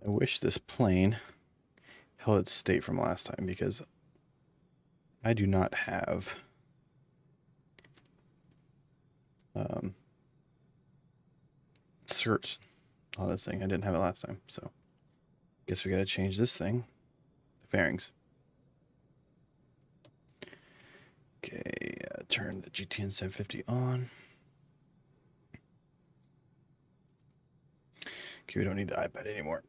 I wish this plane held its state from last time because I do not have certs on this thing. I didn't have it last time, so guess we gotta change this thing. The fairings. Okay, turn the GTN 750 on. Okay, we don't need the iPad anymore.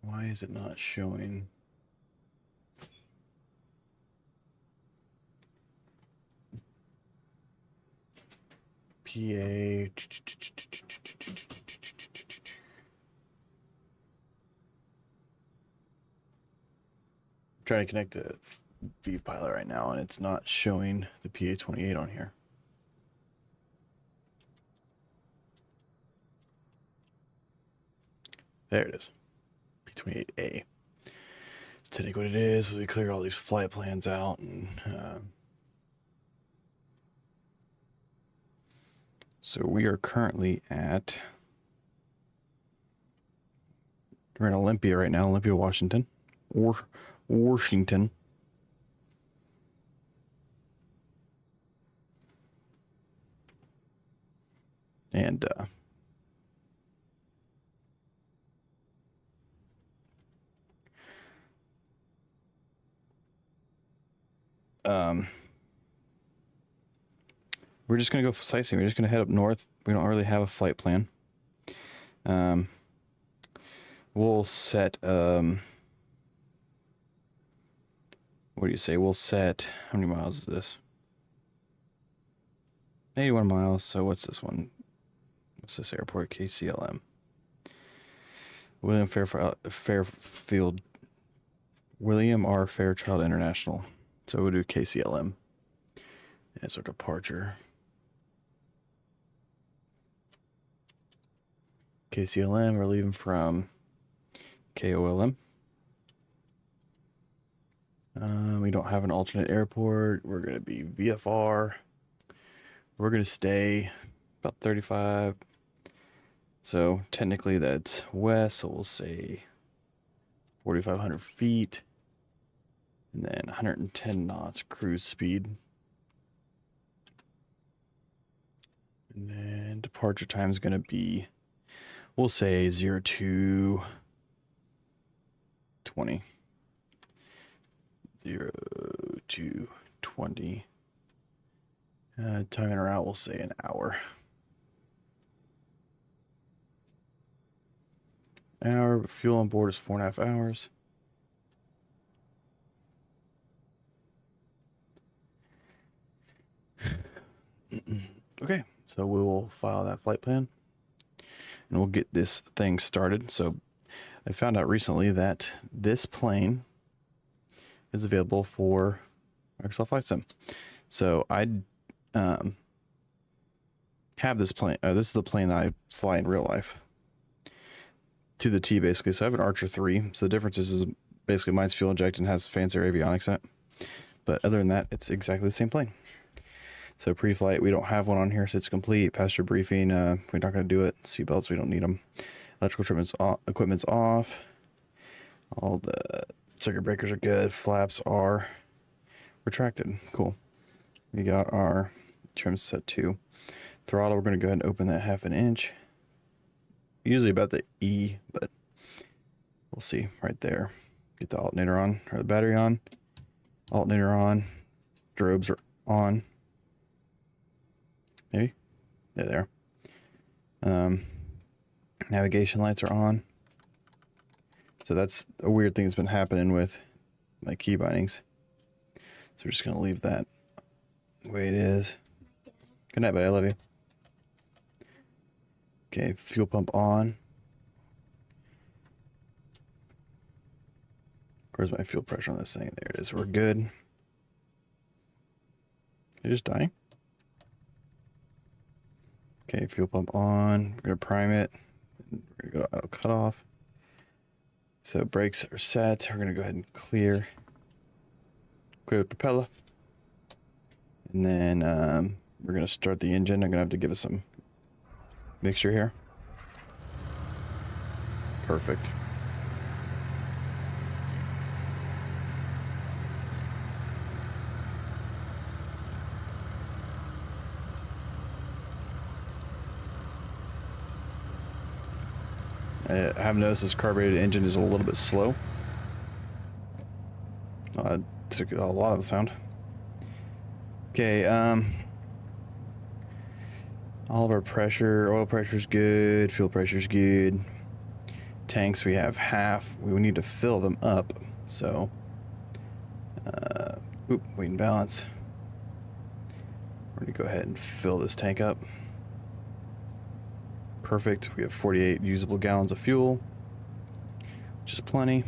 Why is it not showing? PA. Trying to connect to vPilot right now, and it's not showing the PA28 on here. There it is. P28A. So take what it is. We clear all these flight plans out, and so we are currently at. We're in Olympia right now, Olympia, Washington, or Washington. And we're just gonna go sightseeing. We're just gonna head up north. We don't really have a flight plan. We'll set what do you say? We'll set, how many miles is this? 81 miles. So what's this one? What's this airport? KCLM. William Fairfield. William R. Fairchild International. So we'll do KCLM as our departure. KCLM, we're leaving from KOLM. We don't have an alternate airport. We're going to be VFR. We're going to stay about 35. So technically that's west, so we'll say 4,500 feet. And then 110 knots cruise speed. And then departure time is going to be, we'll say 0 to 20. 0 to 20. Time in or out, we'll say an hour. Fuel on board is 4.5 hours. Okay, so we will file that flight plan and we'll get this thing started. So I found out recently that this plane is available for Microsoft Flight Sim. So I have this plane. This is the plane I fly in real life to the T, basically. So I have an Archer 3. So the difference is basically mine's fuel injected and has fancier avionics in it. But other than that, it's exactly the same plane. So pre-flight, we don't have one on here, so it's complete. Passenger briefing, we're not going to do it. Seatbelts, we don't need them. Electrical equipment's off. All the circuit breakers are good. Flaps are retracted. Cool. We got our trim set to throttle. We're going to go ahead and open that 1/2 inch. Usually about the E, but we'll see right there. Get the alternator on, or the battery on. Alternator on. Strobes are on. Maybe? There they are. Navigation lights are on. So that's a weird thing that's been happening with my key bindings. So we're just going to leave that the way it is. Good night, buddy. I love you. Okay, fuel pump on. Where's my fuel pressure on this thing? There it is. We're good. Did it just die? Okay, fuel pump on. We're going to prime it. We're going to go auto cutoff. So brakes are set. We're going to go ahead and clear the propeller. And then we're going to start the engine. I'm going to have to give it some mixture here. Perfect. I have noticed this carbureted engine is a little bit slow. It took a lot of the sound. Okay, all of our pressure, oil pressure's good, fuel pressure's good. Tanks, we have half. We need to fill them up, so weight and balance. We're gonna go ahead and fill this tank up. Perfect. We have 48 usable gallons of fuel, which is plenty.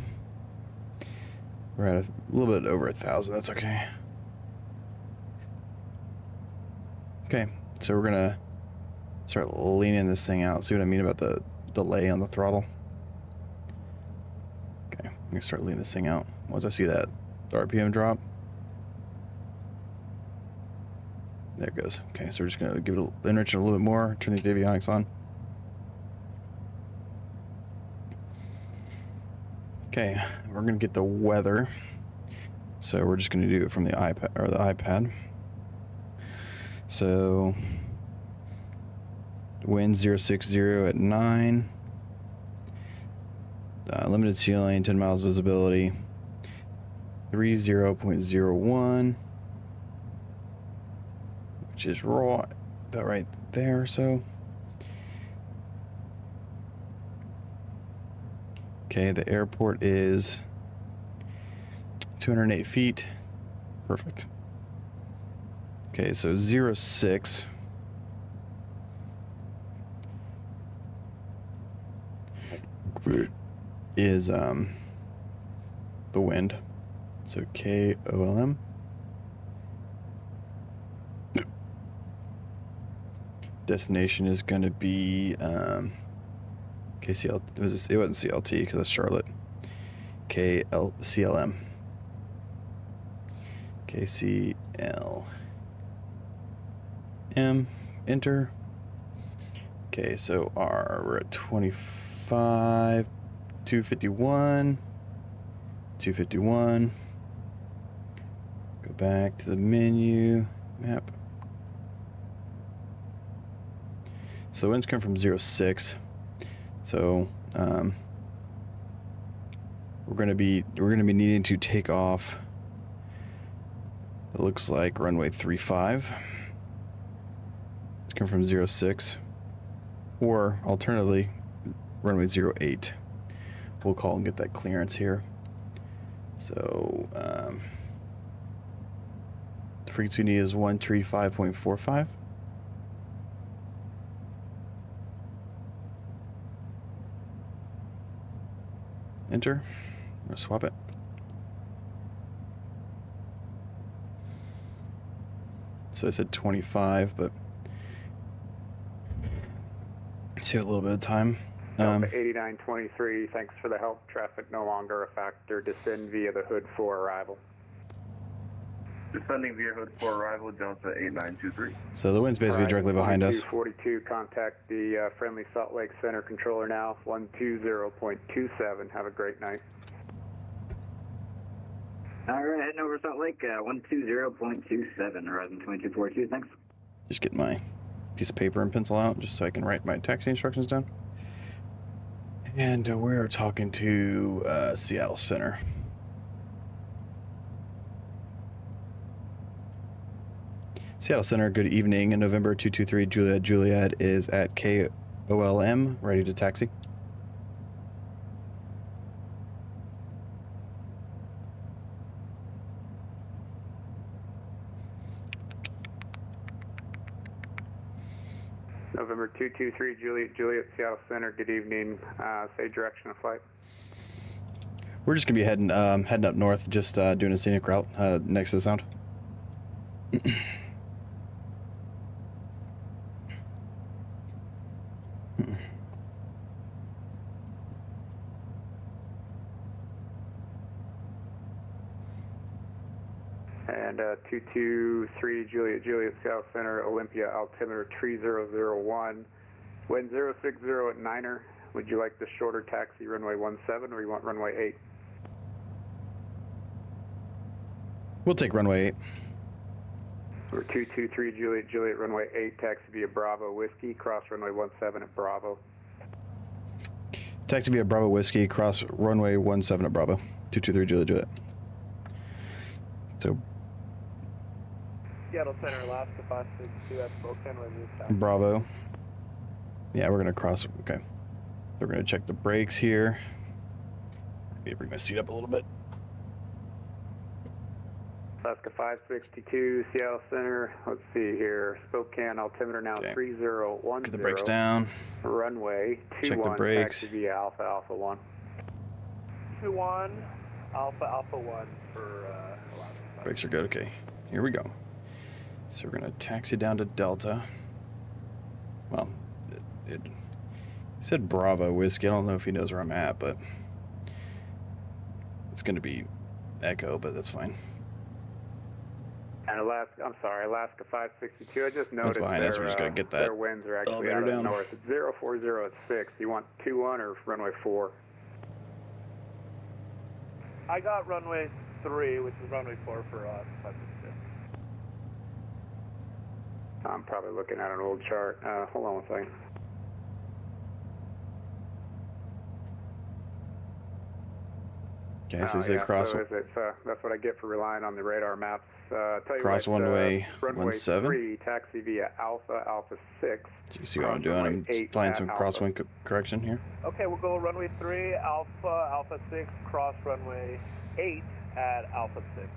We're at a little bit over 1,000. That's okay. Okay, so we're gonna start leaning this thing out. See what I mean about the delay on the throttle? Okay, I'm gonna start leaning this thing out. Once I see that RPM drop, there it goes. Okay, so we're just gonna give it enrich it a little bit more. Turn these avionics on. Okay, we're gonna get the weather. So we're just gonna do it from the iPad. So wind 060 at 9. Limited ceiling, 10 miles visibility. 30.01, which is raw, about right there. So okay, the airport is 208 feet. Perfect. Okay, so 06. Is the wind. So KOLM. Destination is going to be KCL. It wasn't CLT because that's Charlotte. CLM. KCL. Enter. Okay, so we're at 25, 251, 251. Go back to the menu, map. So the winds come from 06. So we're gonna be needing to take off. It looks like runway 35. It's come from 06. Or alternatively, runway 08. We'll call and get that clearance here. So the frequency we need is 135.45. Enter. I'm gonna swap it. So I said 25, but save a little bit of time. 8923, thanks for the help. Traffic no longer a factor. Descend via the hood for arrival. Descending via hood for arrival, Delta 8923. So the wind's basically directly behind us. 42, contact the friendly Salt Lake Center controller now, 120.27. Have a great night. All right, heading over Salt Lake, 120.27, Horizon 2242, thanks. Just get my piece of paper and pencil out just so I can write my taxi instructions down. And we're talking to Seattle Center. Seattle Center, good evening. In November 223 Juliet is at KOLM, ready to taxi. November 223 Juliet, Seattle Center, good evening. Say direction of flight. We're just gonna be heading up north, just doing a scenic route next to the sound. And 223 Juliet, Seattle Center, Olympia, altimeter 3001. Wind 060 at Niner. Would you like the shorter taxi runway 17 or you want runway 8? We'll take runway 8. Or 223 Juliet, runway 8, taxi via Bravo Whiskey, cross runway 17 at Bravo. Taxi via Bravo Whiskey, cross runway 17 at Bravo. 223 Juliet. So Seattle Center, Alaska 562, that's Spokane, Resist. Bravo. Yeah, we're gonna cross. Okay, so we're gonna check the brakes here. I need to bring my seat up a little bit. Alaska 562, Seattle Center. Let's see here. Spokane altimeter now Okay. 3010. Get the brakes down. Runway 21. Check the brakes. Taxi via Alpha Alpha 1. 21, Alpha 1 for Alaska. Brakes are good. Okay, here we go. So we're gonna taxi down to Delta. Well, it said Bravo Whiskey. I don't know if he knows where I'm at, but it's gonna be Echo, but that's fine. And Alaska 562. I just noticed behind us. We just gotta get that their winds are actually elevator out of the down. north. It's 040 at 6. You want 21 or runway 4? I got runway 3, which is runway 4 for us. 562. I'm probably looking at an old chart. Hold on one second. Okay, so we say cross. So that's what I get for relying on the radar maps. Tell you Cross what, runway runway 17. 3, taxi via Alpha 6. So you see what I'm cross doing? I'm runway just 8 applying at some Alpha. crosswind correction here. Okay, we'll go runway 3, Alpha 6, cross runway 8 at Alpha 6.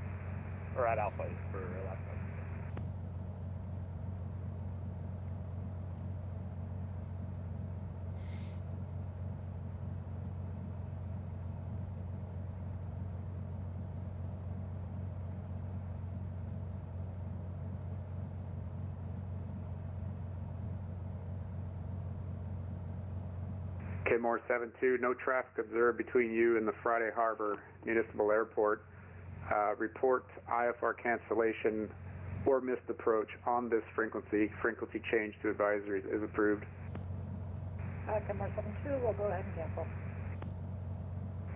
Or at Alpha 8 for Alaska. Kenmore 72, no traffic observed between you and the Friday Harbor Municipal Airport. Report IFR cancellation or missed approach on this frequency. Frequency change to advisories is approved. Kenmore 72, we'll go ahead and cancel.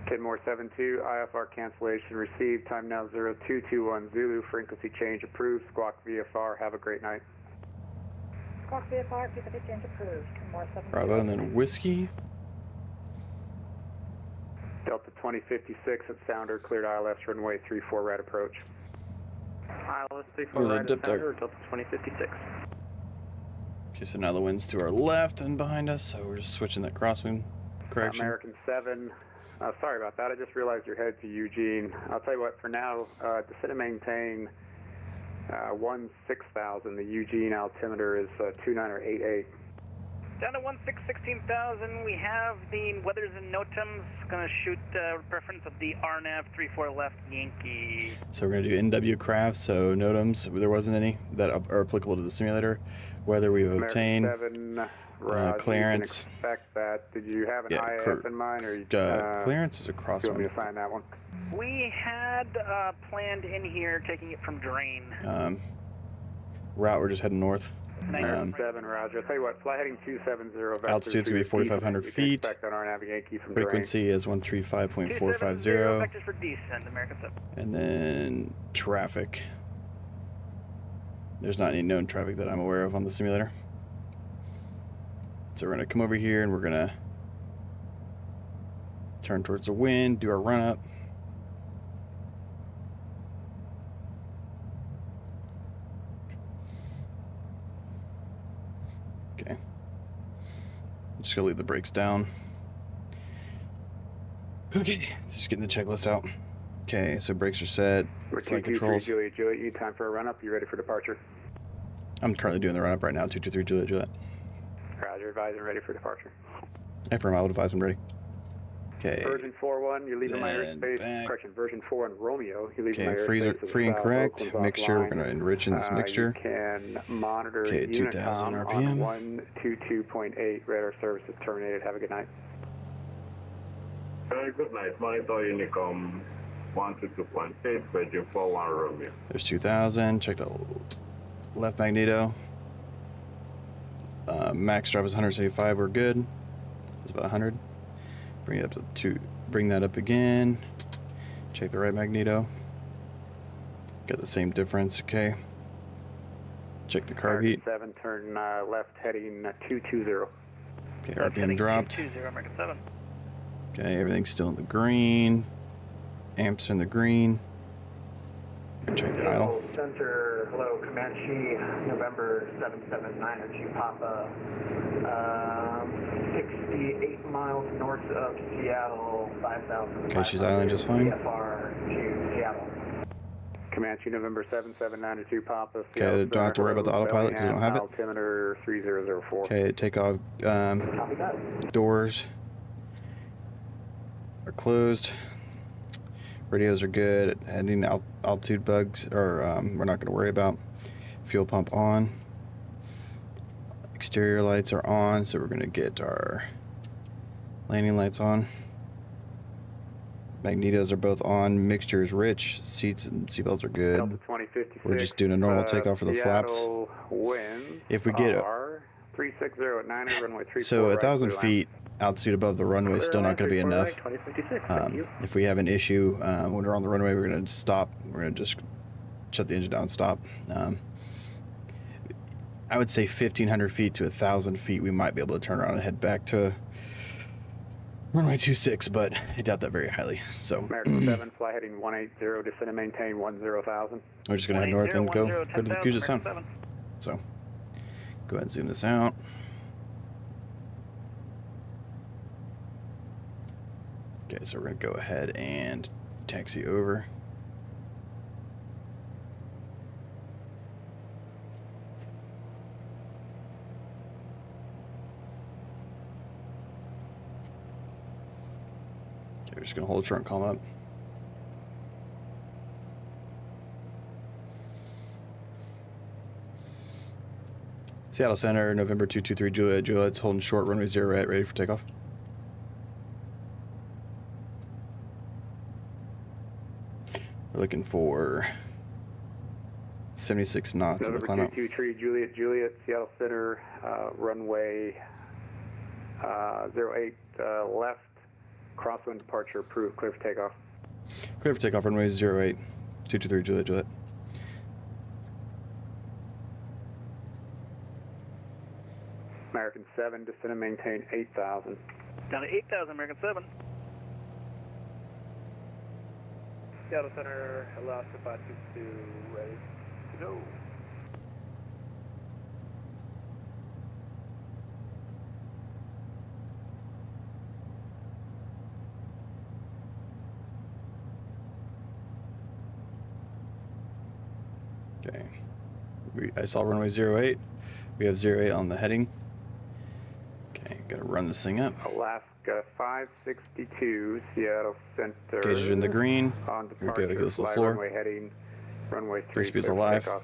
Kenmore 72, IFR cancellation received. Time now 0221 Zulu. Frequency change approved. Squawk VFR. Have a great night. Squawk VFR, frequency change approved. Kenmore 72. Bravo, and then Whiskey. Delta 2056 at Sounder. Cleared ILS runway 34 right approach. ILS 34 Oh, they right at dipped there. Sounder, Delta 2056. Okay, so now the wind's to our left and behind us, so we're just switching that crosswind correction. American 7. Sorry about that. I just realized you're headed to Eugene. I'll tell you what, for now, descend and maintain 16,000. The Eugene altimeter is 2988. Down to 16,000, we have the weathers and NOTAMs. Going to shoot preference of the RNAV 34 left Yankee. So we're going to do NW craft, so NOTAMs, there wasn't any that are applicable to the simulator. Whether we've obtained American 7, clearance. You can expect that. Did you have an IAF in mind? Or clearance is a do you want me crosswind. to sign that one? We had planned in here taking it from Drain. Route, we're just heading north. 7, Roger. I'll tell you what, fly heading 270. Altitude's going to be 4,500 You can feet. expect that RNAV Yankee from Frequency is 135.450. 270, vectors for descent, American 7. And then traffic. There's not any known traffic that I'm aware of on the simulator. So we're going to come over here and we're going to turn towards the wind, do our run up. Okay. Just gonna leave the brakes down. Okay, just getting the checklist out. Okay, so brakes are set. We're Flight 223 controls. Juliet. You time for a run up? You ready for departure? I'm currently doing the run up right now. 223 Juliet. Roger, advising ready for departure. Affirm, I'll advise when ready. Okay. Version 4-1, you're leaving my Then airspace. back. Correction, version 4 and Romeo, you're leaving my Okay, airspace. free and south. correct. Oakland's Mixture, we're offline. going to enrich in this mixture. You can monitor Okay, 2,000 Unicom RPM. on 122.8. Radar services terminated. Have a good night. Very good night. Monitor Unicom 122.8, Virgin 41 Romeo. There's 2,000. Check the left magneto. Max drop is 175. We're good. It's about 100. Bring it up to 2. Bring that up again. Check the right magneto. Got the same difference. Okay. Check the carb heat. 7, turn left heading 220. Okay, RPM dropped. 220, American 7. Okay, everything's still in the green. Amps in the green. And check the idle. Center, hello, Comanche, November 779 Papa, 68 miles north of Seattle, 5,000. Okay, she's idling just fine. VFR to Seattle. Comanche, November 7792 Papa. Okay, don't have to worry about the autopilot because we don't have it. Altimeter 3004. Okay, takeoff Copy that. doors are closed. Radios are good. Heading altitude bugs, or we're not going to worry about. Fuel pump on. Exterior lights are on, so we're going to get our landing lights on. Magnetos are both on. Mixture is rich. Seats and seatbelts are good. Delta 2056. We're just doing a normal takeoff for the flaps. Seattle winds If we get are 360 at 9 runway 34. so 1,000 right, feet altitude above the runway is still not going to be enough. 2056, thank you. If we have an issue when we're on the runway, we're going to stop. We're going to just shut the engine down and stop. I would say 1,500 feet to 1,000 feet, we might be able to turn around and head back to runway 26, but I doubt that very highly. So American 7, fly heading 180, descend and maintain 10,000. we're just going to head north and go to the Puget Sound. 7. So go ahead and zoom this out. Okay, so we're going to go ahead and taxi over. Okay, we're just going to hold trunk column up. Seattle Center, November 223, Juliet. Juliet's holding short, runway 0 right, ready for takeoff. We're looking for 76 knots in the November climb out. 223, Juliet, Seattle Center, runway 08 left, crosswind departure approved, clear for takeoff. Clear for takeoff, runway 08, 223, Juliet. American 7, descend and maintain 8,000. Down to 8,000, American 7. Seattle Center, Alaska 522, ready to go. Okay. I saw runway 08. We have 08 on the heading. Okay, gotta run this thing up. Alaska 562, Seattle Center. Gauges are in the green. On We're good, departure, it goes to the fly floor. runway heading, runway 3. Free speed's clear for alive. takeoff.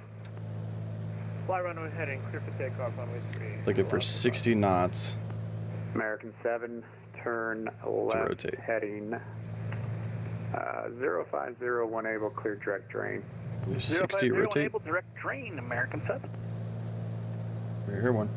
Fly runway heading, clear for takeoff, runway 3. Looking for 60 knots. American 7, turn left rotate. heading 050, able, clear direct drain. There's 050, 60, rotate. enable direct drain, American 7. We're here one.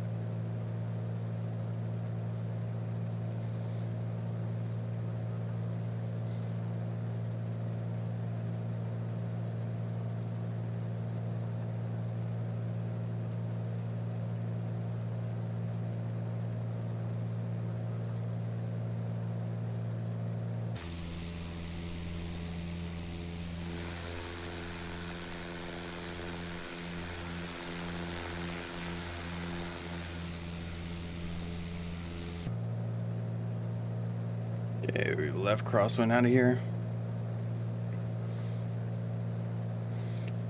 Okay, we left crosswind out of here.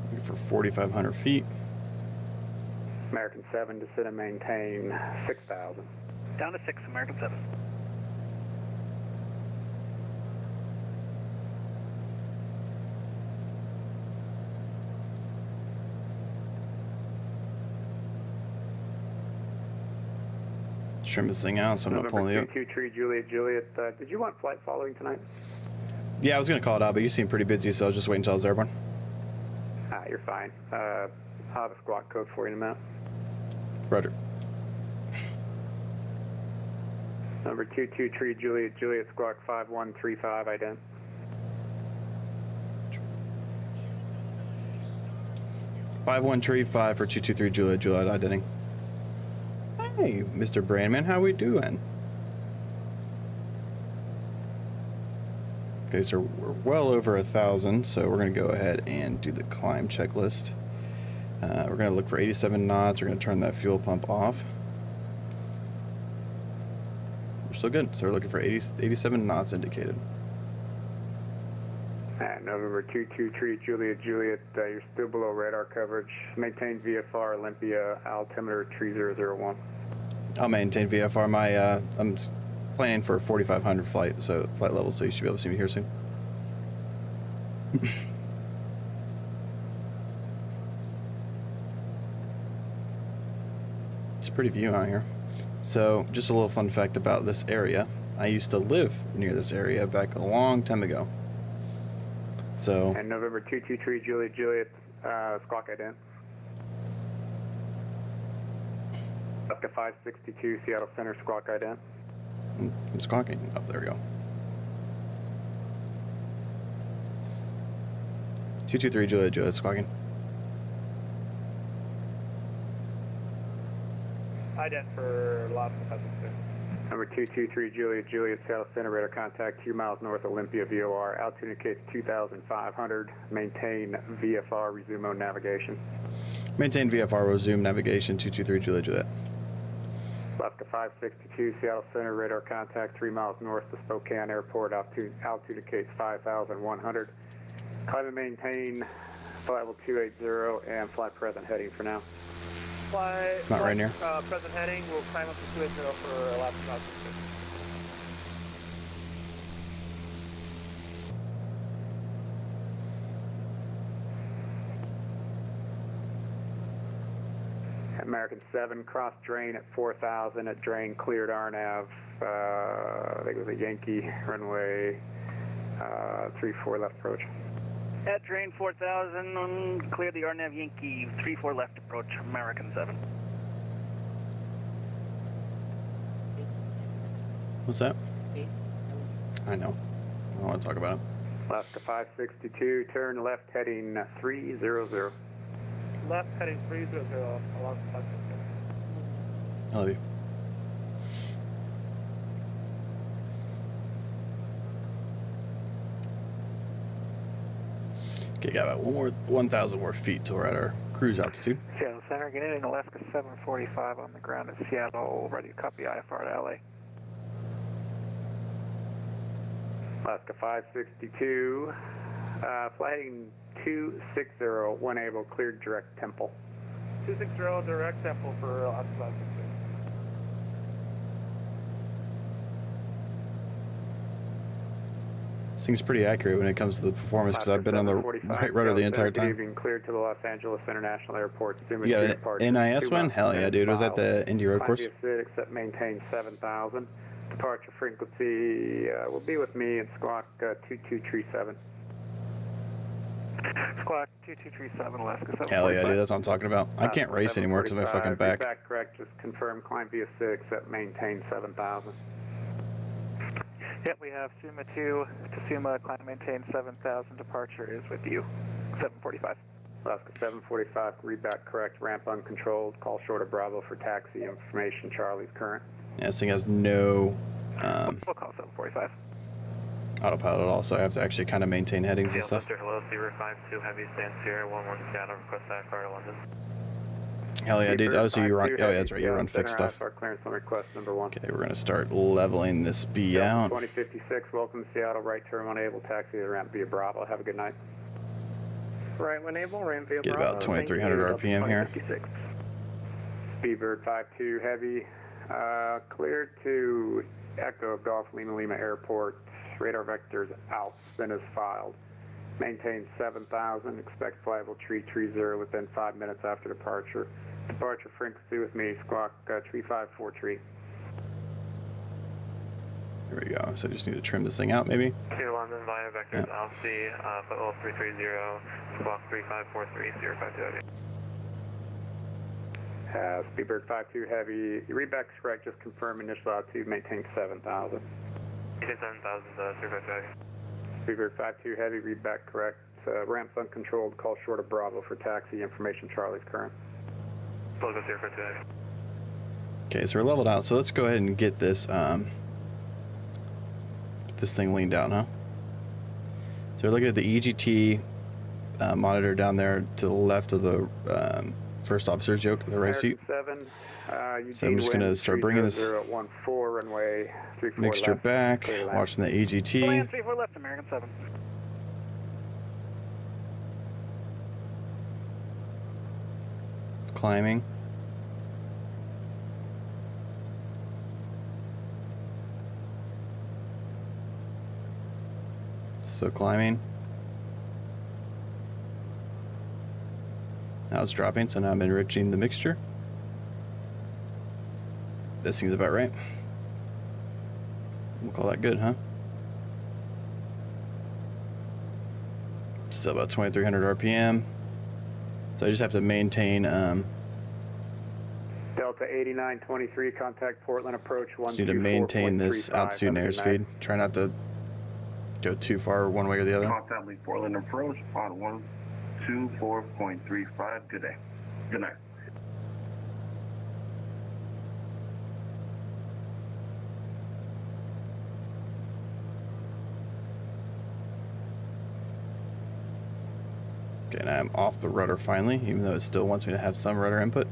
Looking for 4,500 feet. American 7, descend and maintain 6,000. Down to 6, American 7. Trim this thing out, so I'm not pulling you. November 223 Juliet, Juliet. Did you want flight following tonight? Yeah, I was gonna call it out, but you seem pretty busy, so I'll just wait until I was airborne. You're fine. I'll have a squawk code for you in a minute. Roger. Number 223 Juliet, squawk 5135, ident. Five one tree 5 for 223 Juliet identity. Hey, Mr. Brandman, how we doing? Okay, so we're well over 1,000, so we're gonna go ahead and do the climb checklist. We're gonna look for 87 knots. We're gonna turn that fuel pump off. We're still good, so we're looking for 87 knots indicated. November 223 Juliet, you're still below radar coverage. Maintain VFR Olympia altimeter 3001. I'll maintain VFR. I'm planning for a 4500 flight level, so you should be able to see me here soon. It's a pretty view out here. So, just a little fun fact about this area. I used to live near this area back a long time ago. So. And November 223 Juliet, squawk ident. Alaska 562 Seattle Center, squawk ident. I'm squawking. Oh, there we go. 223 Juliet, squawking. Ident for Alaska 562. Number 223 Juliet, Seattle Center, radar contact 2 miles north Olympia VOR. Altitude indicates 2,500. Maintain VFR, resume mode navigation. Maintain VFR, resume navigation, 223 Juliet. Alaska 562 Seattle Center, radar contact 3 miles north of Spokane Airport. Altitude indicates 5,100. Climb and maintain flight level 280 and flight present heading for now. It's not right near. Present heading, we'll climb up to 280 for Alaska 562. American 7, cross drain at 4,000 at drain, cleared RNAV. I think it was a Yankee runway 34 left approach. At drain 4000, clear the RNAV Yankee 34 left approach, American 7. What's that? I know. I don't want to talk about it. Alaska 562, turn left heading 300. Left heading 300, Alaska 562. I love you. Okay, got about 1,000 more feet till we're at our cruise altitude. Seattle Center, getting Alaska 745 on the ground at Seattle, ready to copy IFR to LA. Alaska 562, flight heading 260, when able, cleared direct Temple. 260 direct Temple for Alaska 562. This thing's pretty accurate when it comes to the performance because I've been on the right rudder the entire time. Good evening, cleared to the Los Angeles International Airport. You got an NIS one? Hell yeah, dude. Was that the Indy Road course? Except maintain 7,000. Departure frequency will be with me in squawk 2237. Squawk 2237, Alaska 745. Hell yeah, dude. That's what I'm talking about. I can't race anymore because of my fucking back. Back correct. Just confirm climb via 6 at maintain 7,000. Yep, we have Suma 2 to Suma, climb maintain 7,000, departure is with you, 745. Alaska 745, read back correct, ramp uncontrolled, call short of Bravo for taxi information, Charlie's current. Yeah, this thing has no we'll call 745. autopilot at all, so I have to actually kind of maintain headings and stuff. Hello, Seabird 52, heavy stand Sierra 11 Seattle, request IFR to London. Hell yeah, dude. Oh, so you run. Oh, yeah, that's right. You run fixed stuff. Clearance on request number 1. Okay, we're gonna start leveling this B out. 2056, welcome to Seattle. Right turn unable, taxi to ramp via Bravo. Have a good night. Right when able, ramp via Bravo. Get about 2,300 RPM here. Speedbird 52 heavy, Clear to Echo Golf Lima Lima Airport. Radar vectors out. Spin is filed. Maintain 7,000. Expect flyable tree 30 within 5 minutes after departure. Departure frequency with me. Squawk 354 tree. There we go. So I just need to trim this thing out, maybe. To London via vectors Alpha, foothold 330, squawk 3543, 052. Speedbird 52 Heavy. Your readback's correct. Just confirm initial altitude. Maintain 7,000. Maintain 7,000, 052. Speedbird 52 Heavy. Readback correct. Ramps uncontrolled. Call short of Bravo for taxi. Information Charlie's current. Logo 052. Okay, so we're leveled out. So let's go ahead and get this this thing leaned out, huh? So we're looking at the EGT monitor down there to the left of the first officer's yoke, the right seat. So I'm just gonna start bringing this runway mixture left, back, watching the EGT. Land 34 left, American 7. Climbing. So climbing. Now it's dropping, so now I'm enriching the mixture. This seems about right. We'll call that good, huh? Still about 2,300 RPM. So I just have to maintain. Delta 8923, contact Portland approach 124.35. Just need to maintain this altitude and airspeed. Try not to go too far one way or the other. Contact Lee Portland approach on 124.35. Good day. Good night. Okay, now I'm off the rudder finally, even though it still wants me to have some rudder input.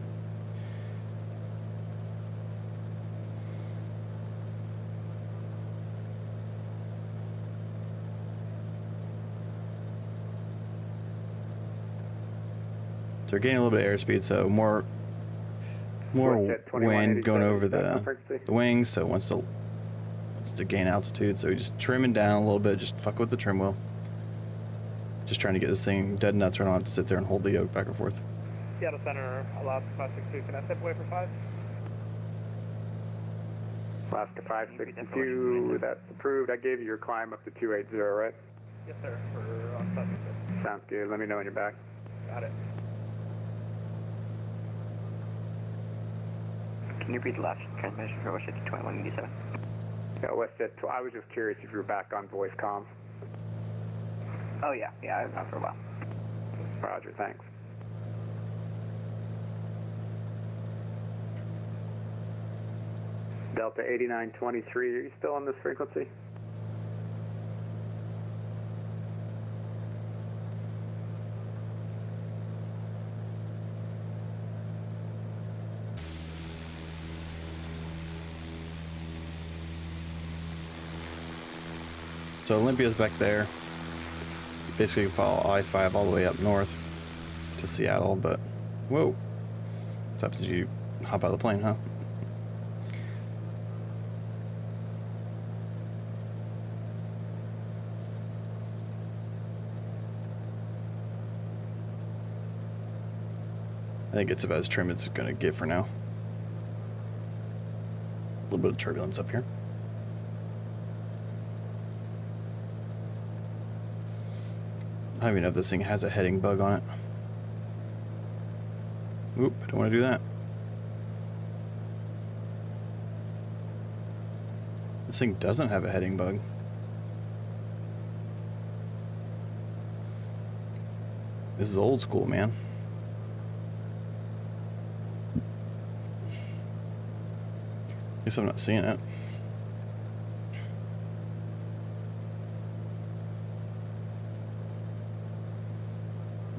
So we're getting a little bit of airspeed, so more wind going over the wings. So wants to gain altitude. So we're just trimming down a little bit, just fuck with the trim wheel. Just trying to get this thing dead nuts, so I don't have to sit there and hold the yoke back and forth. Seattle Center, Alaska 562. Can I step away for 5? Alaska 562, that's approved. I gave you your climb up to 280, right? Yes, sir. For on 562. Sounds good. Let me know when you're back. Got it. Can you read the last transmission for WestJet 2187? Yeah, WestJet, I was just curious if you were back on voice comms. Oh, yeah. Yeah, I've been out for a while. Roger, thanks. Delta 8923, are you still on this frequency? So Olympia's back there. Basically follow I-5 all the way up north to Seattle, but whoa. What happens if you hop out of the plane, huh? I think it's about as trim as it's gonna get for now. A little bit of turbulence up here. I don't even know if this thing has a heading bug on it. Oop, I don't want to do that. This thing doesn't have a heading bug. This is old school, man. Guess I'm not seeing it.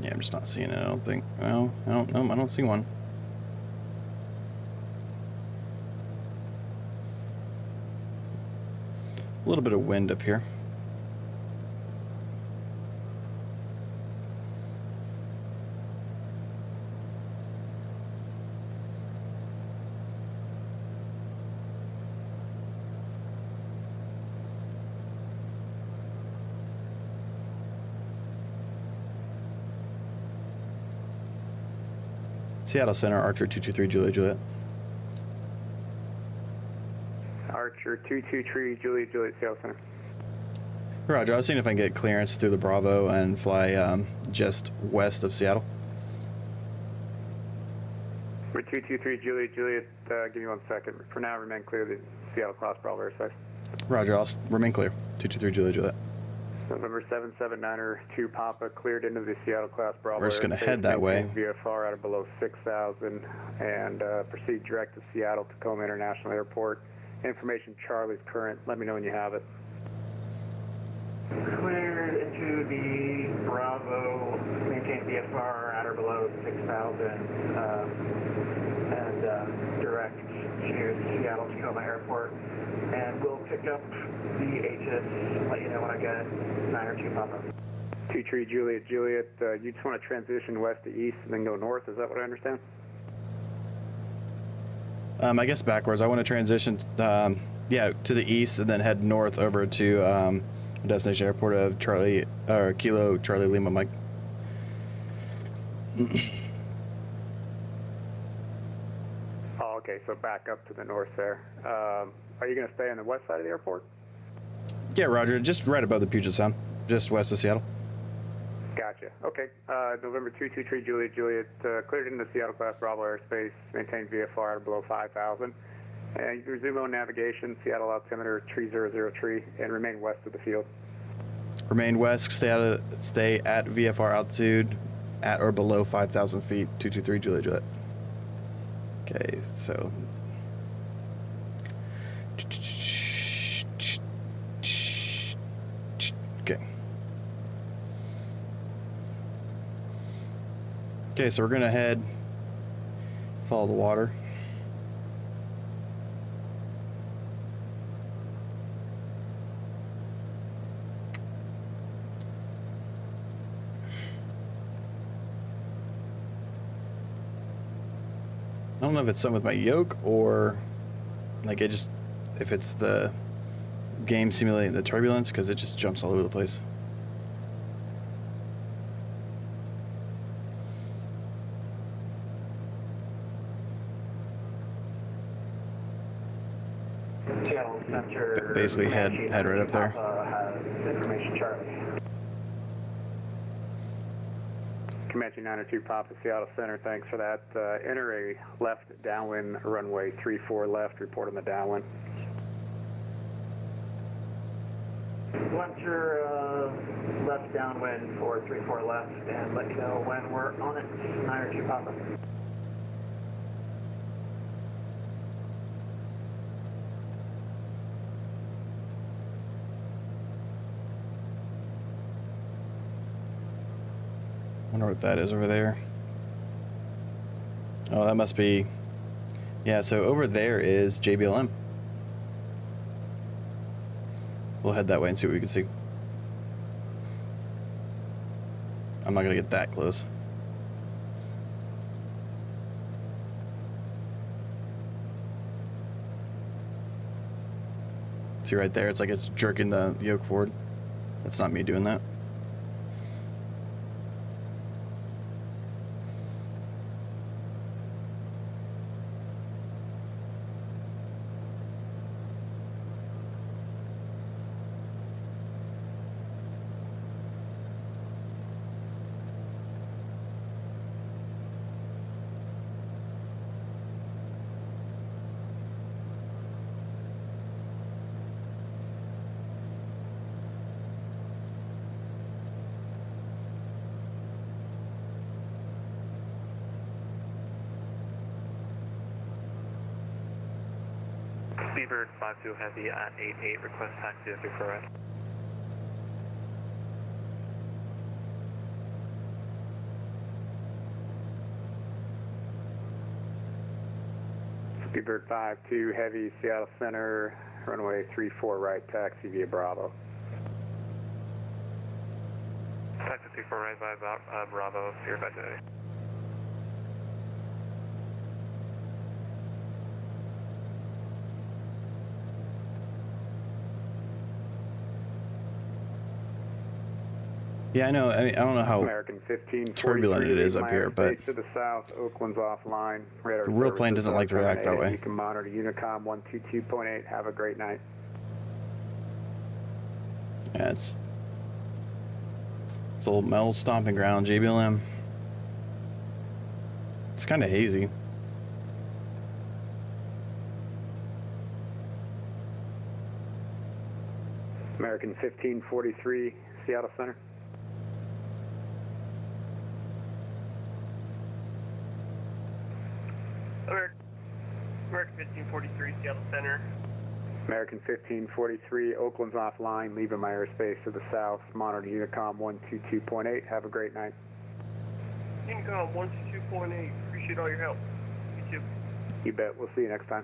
Yeah, I'm just not seeing it, I don't think. Well, I don't see one. A little bit of wind up here. Seattle Center, Archer 223 Juliet Juliet. Archer 223 Juliet Juliet, Seattle Center. Roger, I was seeing if I can get clearance through the Bravo and fly just west of Seattle. For 223 Juliet Juliet, give me 1 second. For now, remain clear of the Seattle class Bravo airspace. Roger, I'll remain clear. 223 Juliet Juliet. November 779er 2 Papa cleared into the Seattle class Bravo. We're just going to airspace, head that way. maintain VFR out of below 6,000 and proceed direct to Seattle Tacoma International Airport. Information Charlie's current. Let me know when you have it. Cleared into the Bravo, maintain VFR at or below 6,000, and direct to Seattle Tacoma Airport. And we'll pick up the HS, let you know when I get 9 or 2 Papa. 23 Juliet Juliet, you just want to transition west to east and then go north, is that what I understand? I guess backwards. I want to transition, to the east and then head north over to destination airport of Kilo Charlie Lima Mike. Oh, okay, so back up to the north there. Are you going to stay on the west side of the airport? Yeah, Roger. Just right above the Puget Sound, just west of Seattle. Gotcha. Okay. November 223 Juliet Juliet, cleared into Seattle class Bravo airspace, maintain VFR at below 5,000. And you resume on navigation, Seattle altimeter 3003, and remain west of the field. Remain west. Stay at VFR altitude at or below 5,000 feet. 223 Juliet Juliet. Okay, so. Okay. Okay, so we're gonna head, follow the water. I don't know if it's something with my yoke or like if it's the game simulating the turbulence, because it just jumps all over the place. Seattle Center. Basically head right up there. Has information Charlie. Comanche 902 Papa, Seattle Center, thanks for that. Enter a left downwind runway 34 left, report on the downwind. Enter left downwind for 34 left, and let you know when we're on it. 902 Papa. Wonder what that is over there. Oh, that must be. Yeah, so over there is JBLM. We'll head that way and see what we can see. I'm not gonna get that close. See right there, it's like it's jerking the yoke forward. That's not me doing that. Seabird 52 Heavy at 88, request taxi to 34 right. Seabird 52 Heavy, Seattle Center, runway 34 right, taxi via Bravo. Taxi 34 right by Bravo, Seabird 52 Heavy. Yeah, I know. I mean, I don't know how American 1543, turbulent it is up here, but to the south, Oakland's offline. Radar the real plane services doesn't like to react that way. You can monitor Unicom 122.8. Have a great night. Yeah, it's old metal stomping ground, JBLM. It's kind of hazy. American 1543, Seattle Center. American 1543, Seattle Center. American 1543, Oakland's offline. Leaving my airspace to the south. Monitor Unicom 122.8. Have a great night. Unicom 122.8. Appreciate all your help. You too. You bet. We'll see you next time.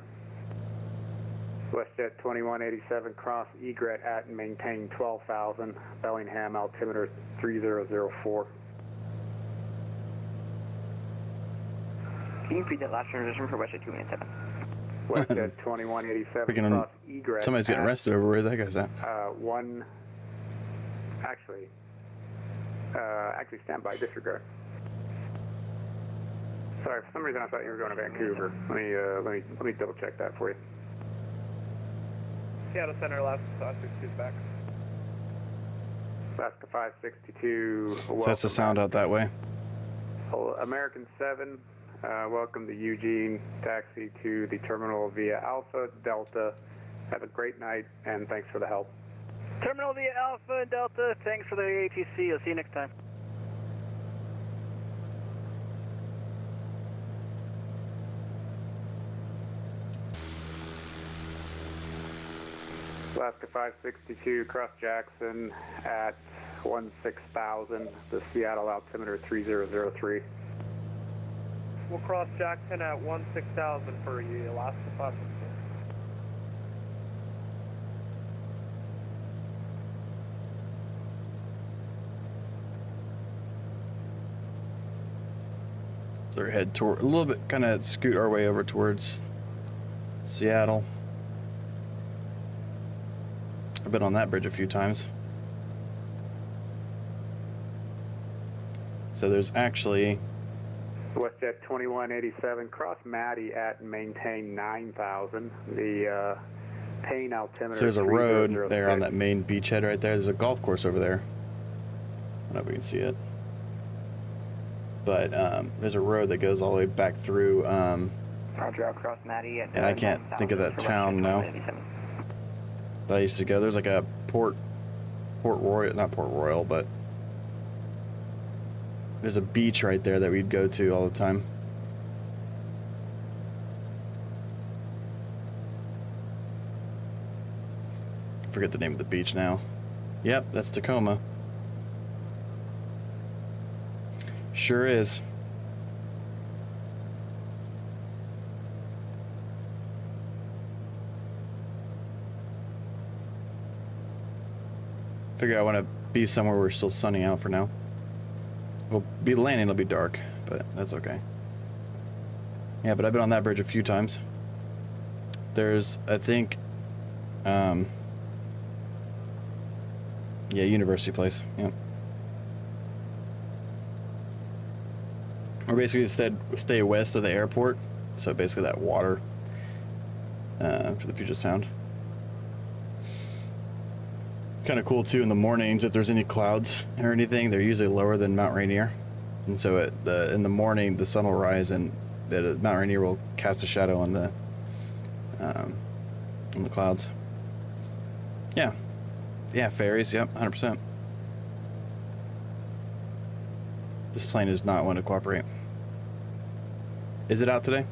WestJet 2187, cross egret at and maintain 12,000. Bellingham, altimeter 3004. Can you repeat that last transition for WestJet 287? WestJet 2187, Freaking cross egret. Somebody's getting arrested over where that guy's at. Actually stand by, disregard. Sorry, for some reason I thought you were going to Vancouver. Let me double check that for you. Seattle Center, Alaska 562 back. Alaska 562. So that's the sound out that way. American 7, welcome to Eugene. Taxi to the terminal via Alpha, Delta. Have a great night, and thanks for the help. Terminal via Alpha and Delta, thanks for the ATC. I'll see you next time. Alaska 562, cross Jackson at 16,000. The Seattle altimeter 3003. We'll cross Jackson at 16,000 for you, Alaska 562. So we're head toward a little bit, kind of scoot our way over towards Seattle. I've been on that bridge a few times. So there's actually WestJet 2187, cross Matty at and maintain 9,000. The Payne altimeter. so there's a road there on that main beachhead right there. There's a golf course over there. I don't know if we can see it. But there's a road that goes all the way back through. Roger, I'll cross Matty at And I can't think of that town now. That I used to go. There's like a Port Royal, not Port Royal, but there's a beach right there that we'd go to all the time. Forget the name of the beach now. Yep, that's Tacoma. Sure is. Figure I want to be somewhere where it's still sunny out for now. We'll be landing, it'll be dark, but that's okay. Yeah, but I've been on that bridge a few times. There's, I think, yeah, University Place. Yep. We're basically stay west of the airport, so basically that water for the Puget Sound. It's kind of cool too in the mornings if there's any clouds or anything. They're usually lower than Mount Rainier, and so in the morning the sun will rise and the Mount Rainier will cast a shadow on the clouds. Yeah, ferries. Yep, 100%. This plane does not want to cooperate. Is it out today?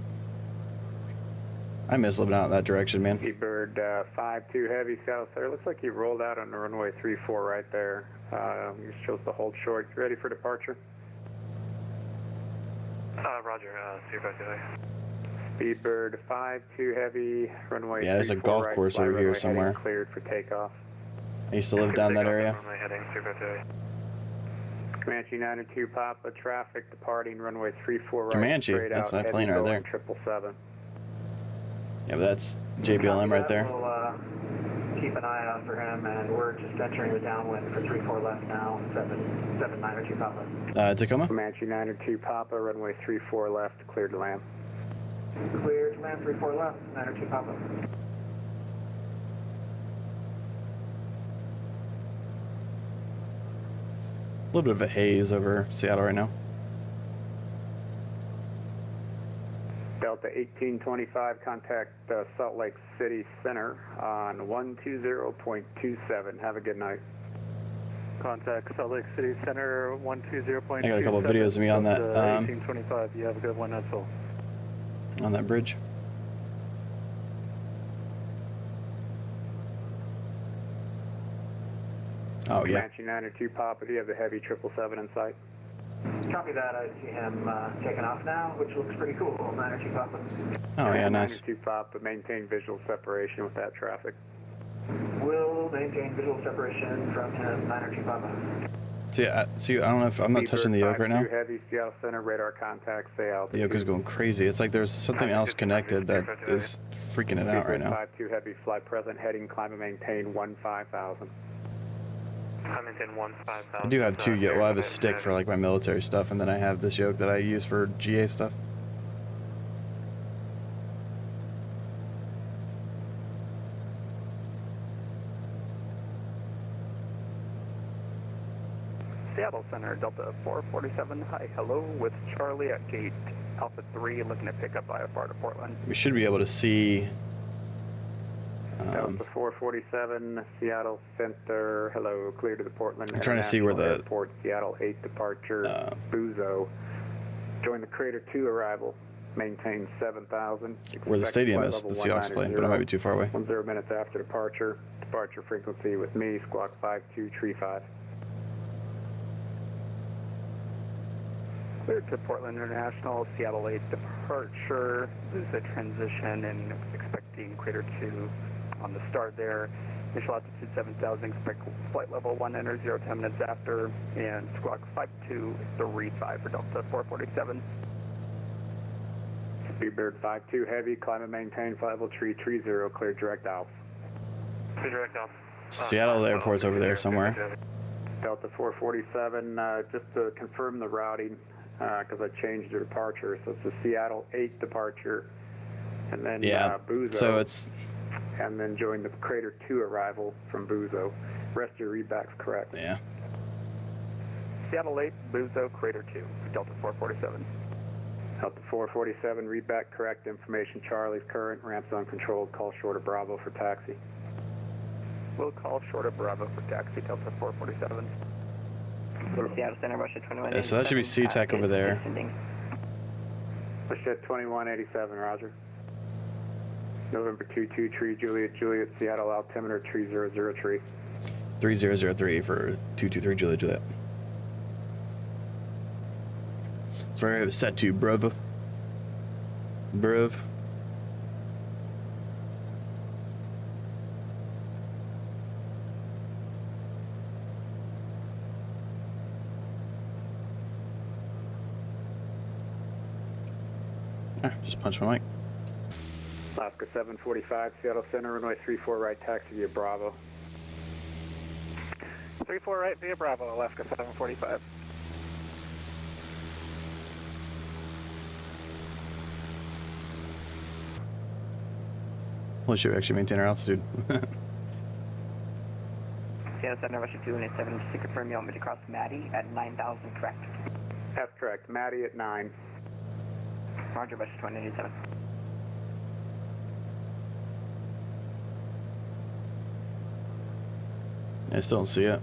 I miss living out in that direction, man. Bird 5-2 heavy south there. Looks like you rolled out on the runway 34 right there. You chose to hold short. You ready for departure? Roger, Speedbird 5-2 heavy, runway 34. Yeah, there's a golf right, course flight over here runway somewhere. heading cleared for takeoff. I used to live down that area. Runway heading 352. Comanche 902 Papa, traffic departing runway 34 right. Comanche, straight that's out, my plane right there. 777. Yeah, but that's JBLM right there. We'll keep an eye out for him, and we're just entering the downwind for 34 left now, 792 Papa. Tacoma? Comanche 902 Papa, runway 34 left, cleared to land. Clear to land 34 left, 902 Papa. A little bit of a haze over Seattle right now. Delta 1825, contact Salt Lake City Center on 120.27. Have a good night. Contact Salt Lake City Center 120.27. I got a couple of videos of me on that 1825. You have a good one, that's all. on that bridge. Oh yeah. Comanche 902 Papa, do you have the heavy 777 in sight? Copy that. I see him taking off now, which looks pretty cool. 902 Papa. Oh yeah, nice. 902 Papa, maintain visual separation with that traffic. Will maintain visual separation from him. 902 Papa. See, I don't know if I'm not touching the yoke right now. Heavy, Seattle Center, radar contact, say out. The yoke is going crazy. It's like there's something else connected that is freaking it out right now. 52 heavy, fly present, heading, climb and maintain 15,000. Huntington 15,000. I do have two yoke. Well, I have a stick for like my military stuff, and then I have this yoke that I use for GA stuff. Seattle Center, Delta 447, hi, hello, with Charlie at gate Alpha 3, looking to pick up IFR to Portland. We should be able to see. Delta 447, Seattle Center, hello, clear to the Portland. I'm trying to see where the Airport, Seattle 8 departure, Buzo. Join the Crater 2 arrival, maintain 7,000. where the stadium is, the Seahawks play, but I might be too far away. 10 minutes after departure. Departure frequency with me, squawk 52, tree 5. Cleared to Portland International, Seattle 8 departure. This is a transition and expecting Crater 2 on the start there. Initial altitude 7,000, expect flight level 1 enter 0 10 minutes after, and squawk 5235 for Delta 447. Speedbird 52 heavy, climb and maintain, flight level tree 30, clear direct Alpha. Clear direct off. Seattle airport's over there somewhere. Delta 447, just to confirm the routing, because I changed the departure, so it's a Seattle 8 departure, and then Buzo. So it's. And then join the Crater 2 arrival from Buzo. Rest of your readback's correct. Yeah. Seattle 8, Buzo, Crater 2, Delta 447. Delta 447, readback correct, information Charlie's current, ramps uncontrolled, call short of Bravo for taxi. We'll call short of Bravo for taxi, Delta 447. Seattle Center, Russia 21. Yeah, so that should be SeaTac over there. Russia 2187, roger. November 22, tree, Juliet, Seattle, altimeter, tree 00 tree. 3003 for 223 Juliet Juliet. So we're going to set to Bravo. Bruv. Just punch my mic. Alaska 745, Seattle Center, runway 34 right, taxi via Bravo. 34 right via Bravo, Alaska 745. Holy shit, we actually maintain our altitude. Seattle Center, Russia 287, just to confirm you want me to cross Maddie at 9,000, correct? That's correct, Maddie at 9. Roger, Russia 287. I still don't see it.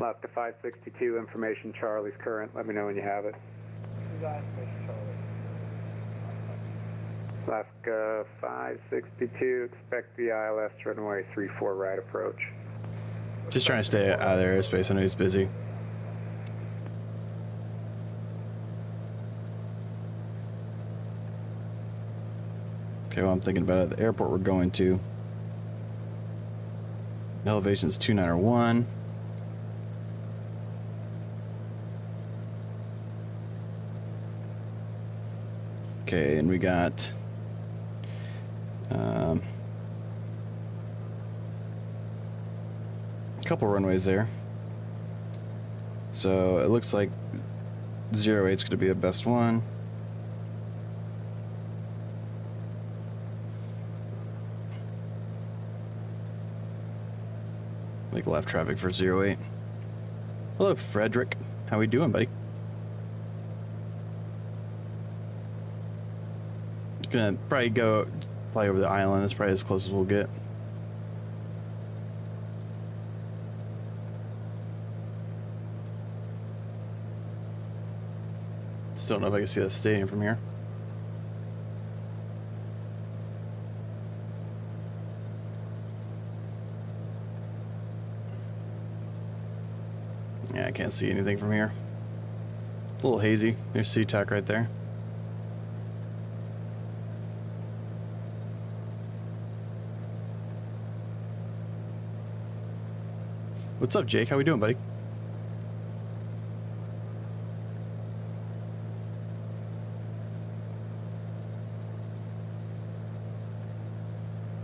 Alaska 562, information Charlie's current. Let me know when you have it. Alaska 562, expect the ILS runway 34 right approach. Just trying to stay out of their airspace. I know he's busy. Okay, well, I'm thinking about it. The airport we're going to. Elevation is 2901. Okay, and we got a couple runways there. So it looks like 08's going to be the best one. Make left traffic for 08. Hello, Frederick. How we doing, buddy? Gonna probably go fly over the island. That's probably as close as we'll get. Still don't know if I can see the stadium from here. Yeah, I can't see anything from here. It's a little hazy. There's SeaTac right there. What's up, Jake? How we doing, buddy?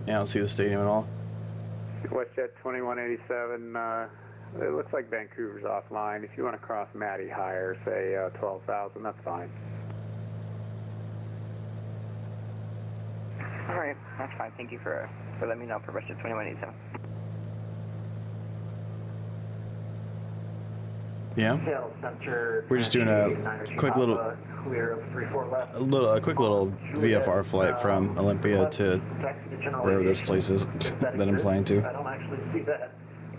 Yeah, I don't see the stadium at all. WestJet 2187, it looks like Vancouver's offline. If you want to cross Matty higher, say 12,000, that's fine. All right, that's fine. Thank you for letting me know for WestJet 2187. Yeah. Seattle Center. We're just doing a quick little, Clear of 34 left. a quick little VFR flight from Olympia to wherever this place is that I'm flying to. I don't actually see that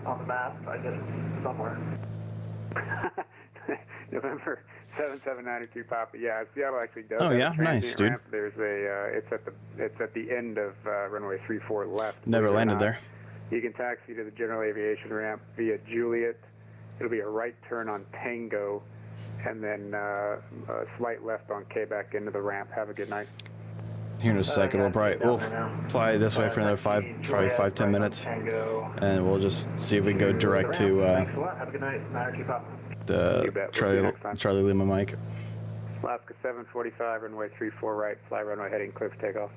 on the map. I guess it's somewhere. November 7792 Papa. Yeah, Seattle actually does. Oh have a yeah, nice, transient dude. ramp. There's a it's at the end of runway 34 left. Never believe it or landed not. there. You can taxi to the general aviation ramp via Juliet. It'll be a right turn on Tango, and then a slight left on Quebec into the ramp. Have a good night. Here in a second, we'll fly this way for another 5-10 minutes, and we'll just see if we can go direct to Thanks a lot. Have a good night. Matter keep up. You bet. We'll see you next time. Charlie Lima Mike. Alaska 745, runway 34 right, fly runway heading clear for takeoff.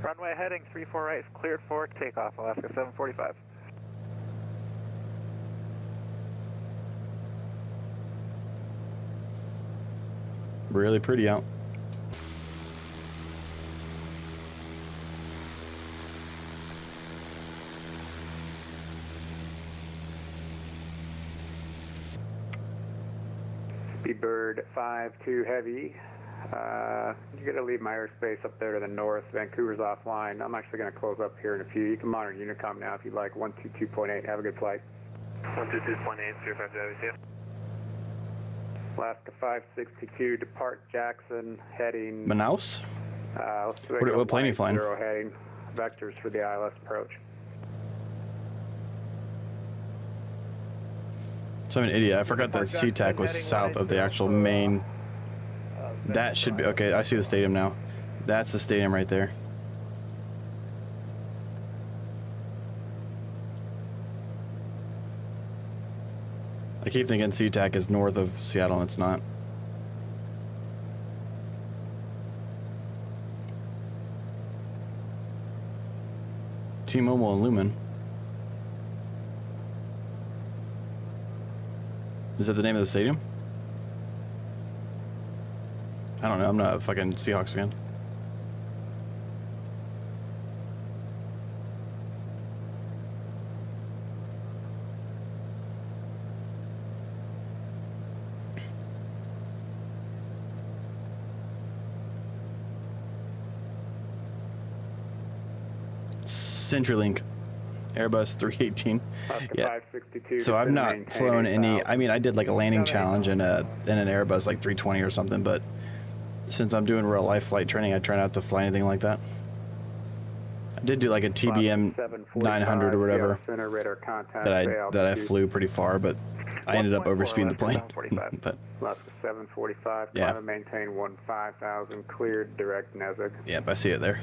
Runway heading 34 right, cleared for takeoff. Alaska 745. Really pretty out. Speedbird 5-2 heavy. You're going to leave my airspace up there to the north. Vancouver's offline. I'm actually going to close up here in a few. You can monitor Unicom now if you'd like. 122.8. Have a good flight. 122.8, 35 WC. Alaska 562, depart Jackson, heading... Manaus? What plane are you flying? Zero heading. Vectors for the ILS approach. So I'm an idiot. I forgot that SeaTac was south of the actual main. That should be... Okay, I see the stadium now. That's the stadium right there. I keep thinking SeaTac is north of Seattle, and it's not. T-Mobile and Lumen. Is that the name of the stadium? I don't know. I'm not a fucking Seahawks fan. CenturyLink, Airbus 318. Yeah. 562, So I've not flown any. I mean, I did like a landing challenge in an Airbus like 320 or something, but since I'm doing real life flight training, I try not to fly anything like that. I did do like a TBM 900 or whatever that I flew pretty far, but I ended up overspeeding the plane. But Alaska 745, yeah. climb and maintain 15,000, cleared, direct Nezig. Yep, I see it there.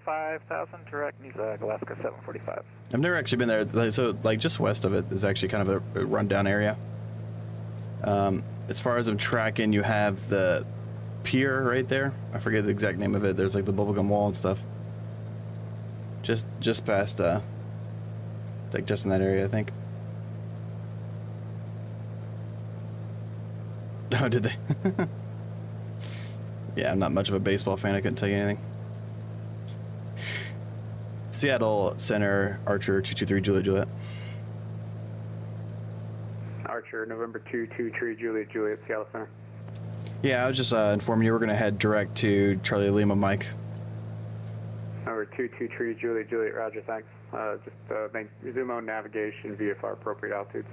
15,000, direct Nezig, Alaska 745. I've never actually been there. So like just west of it is actually kind of a rundown area. as far as I'm tracking, you have the pier right there. I forget the exact name of it. There's like the bubblegum wall and stuff. Just past, like just in that area, I think. Oh, did they? Yeah, I'm not much of a baseball fan. I couldn't tell you anything. Seattle Center, Archer 223 Juliet. Archer, November 223 Juliet, Seattle Center. Yeah, I was just informing you we're going to head direct to Charlie Lima Mike. Over 223 Juliet, roger, thanks. Resume on navigation, VFR appropriate altitudes.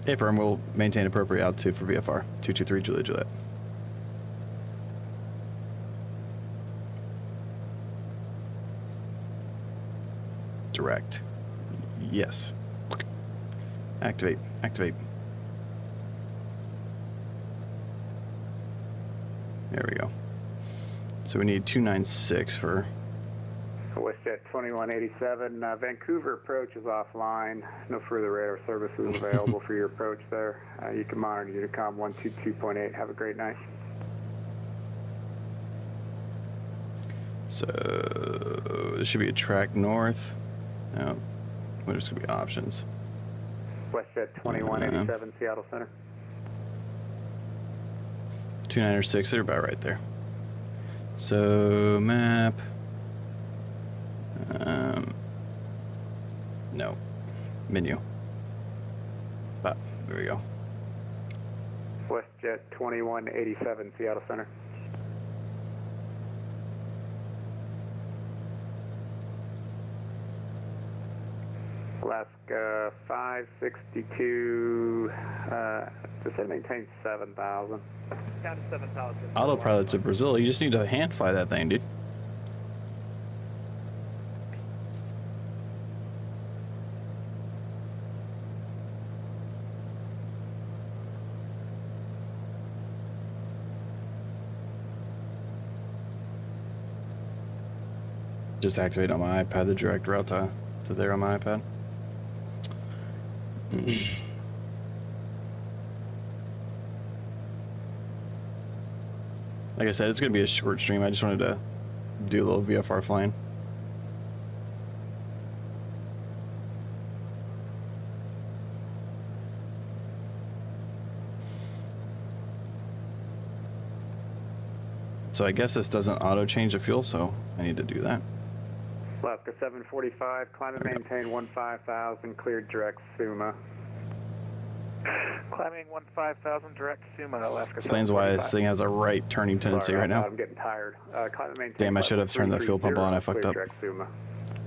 Hey, firm, we'll maintain appropriate altitude for VFR 223 Juliet. Direct. Yes. Activate. There we go. So we need 296 for... WestJet 2187, Vancouver approach is offline. No further radar services available for your approach there. You can monitor Unicom 122.8. Have a great night. So this should be a track north. No, there's going to be options. WestJet 2187, Seattle Center. 296, they're about right there. So map. No. Menu. But there we go. WestJet 2187, Seattle Center. Alaska 562, just said maintain 7,000. Down to 7,000. Autopilot to Brazil, you just need to hand fly that thing, dude. Just activate on my iPad the direct route to there on my iPad. Like I said, it's going to be a short stream. I just wanted to do a little VFR flying. So I guess this doesn't auto change the fuel, so I need to do that. Alaska 745, climb and maintain 15,000, cleared direct Suma. Climbing 15,000 direct Suma, Alaska. Explains why this thing has a right turning tendency right now. I'm getting tired. Climb and maintain. Damn, I should have turned the fuel pump on. I fucked up.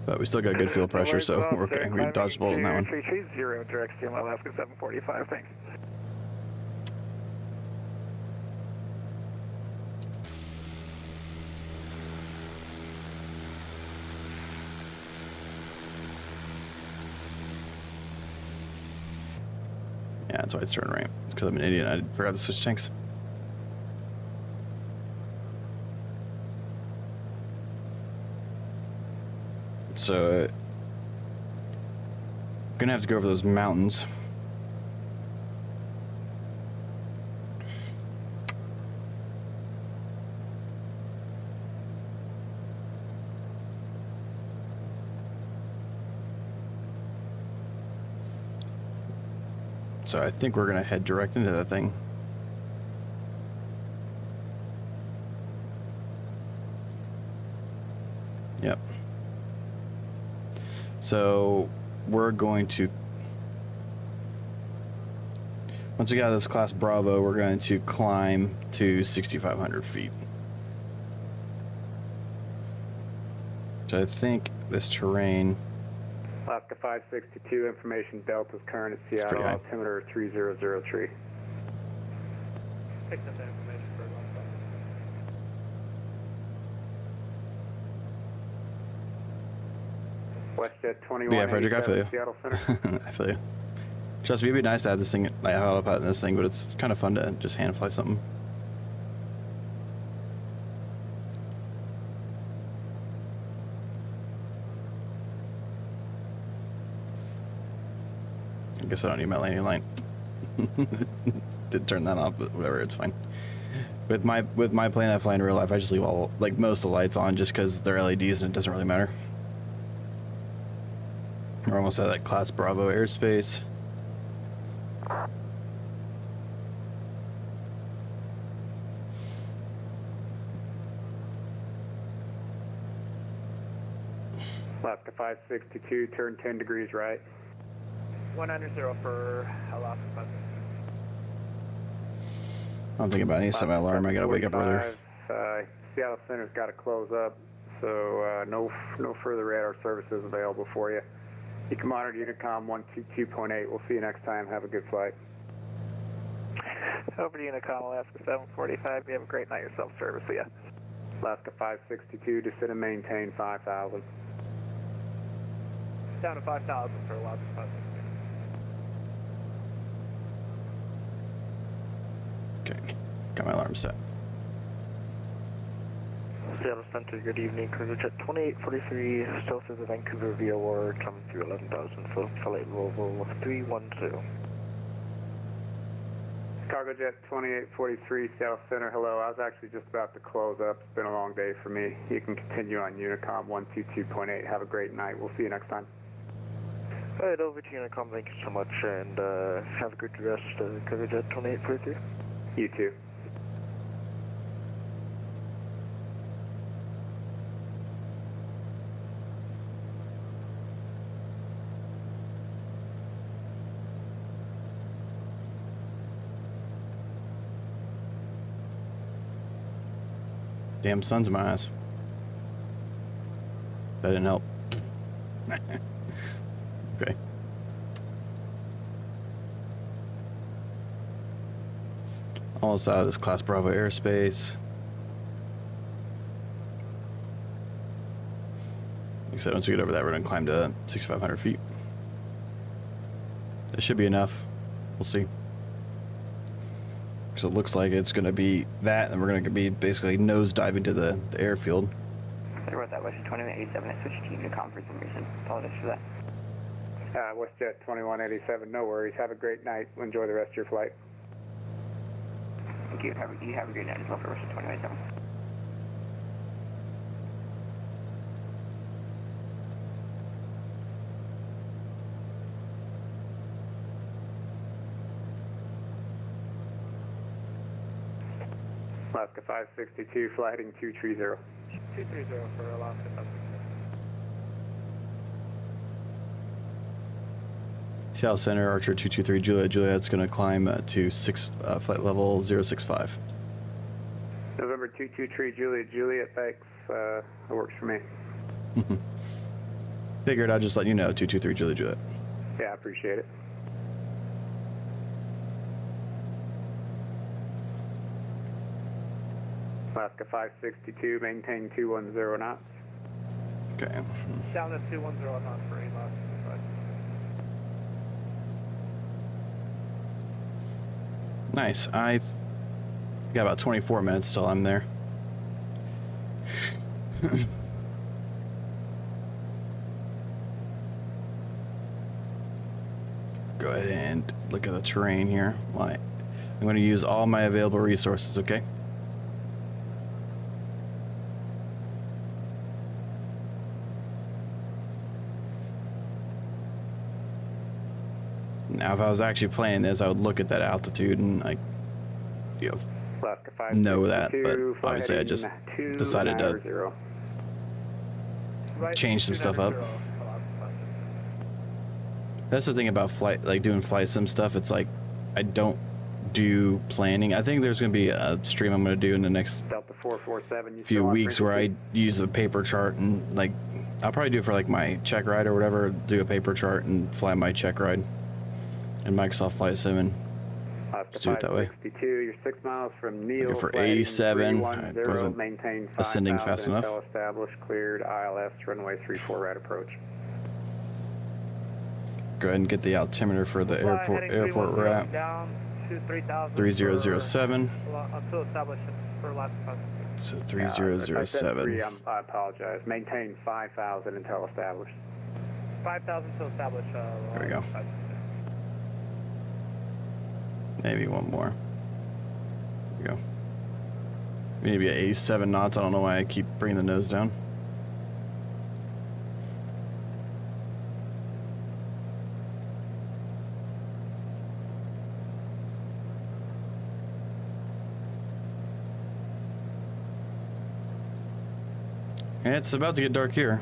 But we still got good fuel pressure, so we're okay. We dodged a bullet on that one. 330 direct Suma, Alaska 745, thanks. Yeah, that's why it's turning right. It's because I'm an idiot. I forgot to switch tanks. So, gonna have to go over those mountains. So I think we're gonna head direct into that thing. Yep. So we're going to, once we got this class Bravo, we're going to climb to 6,500 feet. So I think this terrain. Alaska 562, information Delta's current at Seattle, altimeter 3003. Picked up that information for WestJet 21. Yeah, Frederick, I feel you. Seattle Center. I feel you. Trust me, it'd be nice to have this thing, like autopilot in this thing, but it's kind of fun to just hand fly something. I guess I don't need my landing line. did turn that off, but whatever, it's fine. With my plane that I fly in real life, I just leave all like most of the lights on just because they're LEDs and it doesn't really matter. We're almost at that Class Bravo airspace. Alaska 562, turn 10 degrees right. 190 for Alaska 562. I'm thinking about I need to set my alarm. I gotta wake up earlier. Seattle Center's got to close up, so no further radar services available for you. You can monitor Unicom 122.8. We'll see you next time. Have a good flight. Over to Unicom, Alaska 745. You have a great night. Your self-service. See ya. Alaska 562, descend and maintain 5,000. Down to 5,000 for Alaska 562. Okay, got my alarm set. Seattle Center, good evening. Cruiser Jet 2843, still through the Vancouver VOR, coming through 11,000, so flight level 312. Cargo Jet 2843, Seattle Center, hello. I was actually just about to close up. It's been a long day for me. You can continue on Unicom 122.8. Have a great night. We'll see you next time. All right, over to Unicom. Thank you so much, and have a good rest. Cargo Jet 2843. You too. Damn sun's in my eyes. That didn't help. Okay. Almost out of this Class Bravo airspace. Like I said, once we get over that, we're gonna climb to 6,500 feet. That should be enough. We'll see. Because it looks like it's gonna be that, and we're gonna be basically nose diving to the airfield. Sorry about that, Westjet 2187. I switched to Unicom for some reason. Apologize for that. WestJet 2187, no worries. Have a great night. Enjoy the rest of your flight. Thank you. You have a great night as well for Westjet 2187. Alaska 562, fly heading 230. 230 for Alaska 562. Seattle Center, Archer 223, Juliet's going to climb to flight level 065. November 223, Juliet, thanks. That works for me. Figured I'd just let you know, 223, Juliet. Yeah, I appreciate it. Alaska 562, maintain 210 knots. Okay. Down to 210 knots for Alaska. Nice. I've got about 24 minutes till I'm there. Go ahead and look at the terrain here. I'm going to use all my available resources, okay? Now, if I was actually playing this, I would look at that altitude and, like, you know that, but obviously I just decided to change some stuff up. That's the thing about flight, like doing flight sim stuff. It's like I don't do planning. I think there's going to be a stream I'm going to do in the next few weeks where I use a paper chart and, like, I'll probably do it for, like, my check ride or whatever, do a paper chart and fly my check ride in Microsoft Flight Sim and just do it that way. You're 6 miles from Neil. Looking for 87. I wasn't maintain ascending fast enough. Established, cleared, ILS, runway 34 right approach. Go ahead and get the altimeter for the airport we're at. Down to 3,000. 3007. Until established for Alaska. So 3007. I apologize. Maintain 5,000 until established. 5,000 until established. There we go. Maybe one more. There we go. We need to be at 87 knots. I don't know why I keep bringing the nose down. And it's about to get dark here.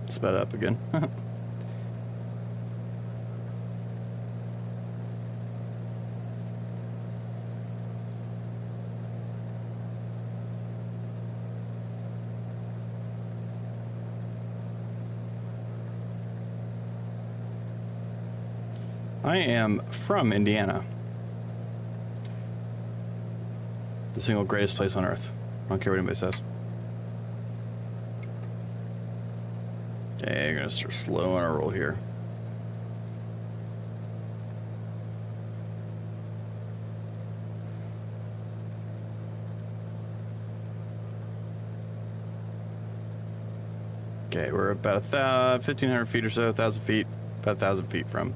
Sped up again. I am from Indiana. The single greatest place on earth. I don't care what anybody says. Okay, you're gonna start slowing our roll here. Okay, we're about 1,500 feet or so, 1,000 feet, about 1,000 feet from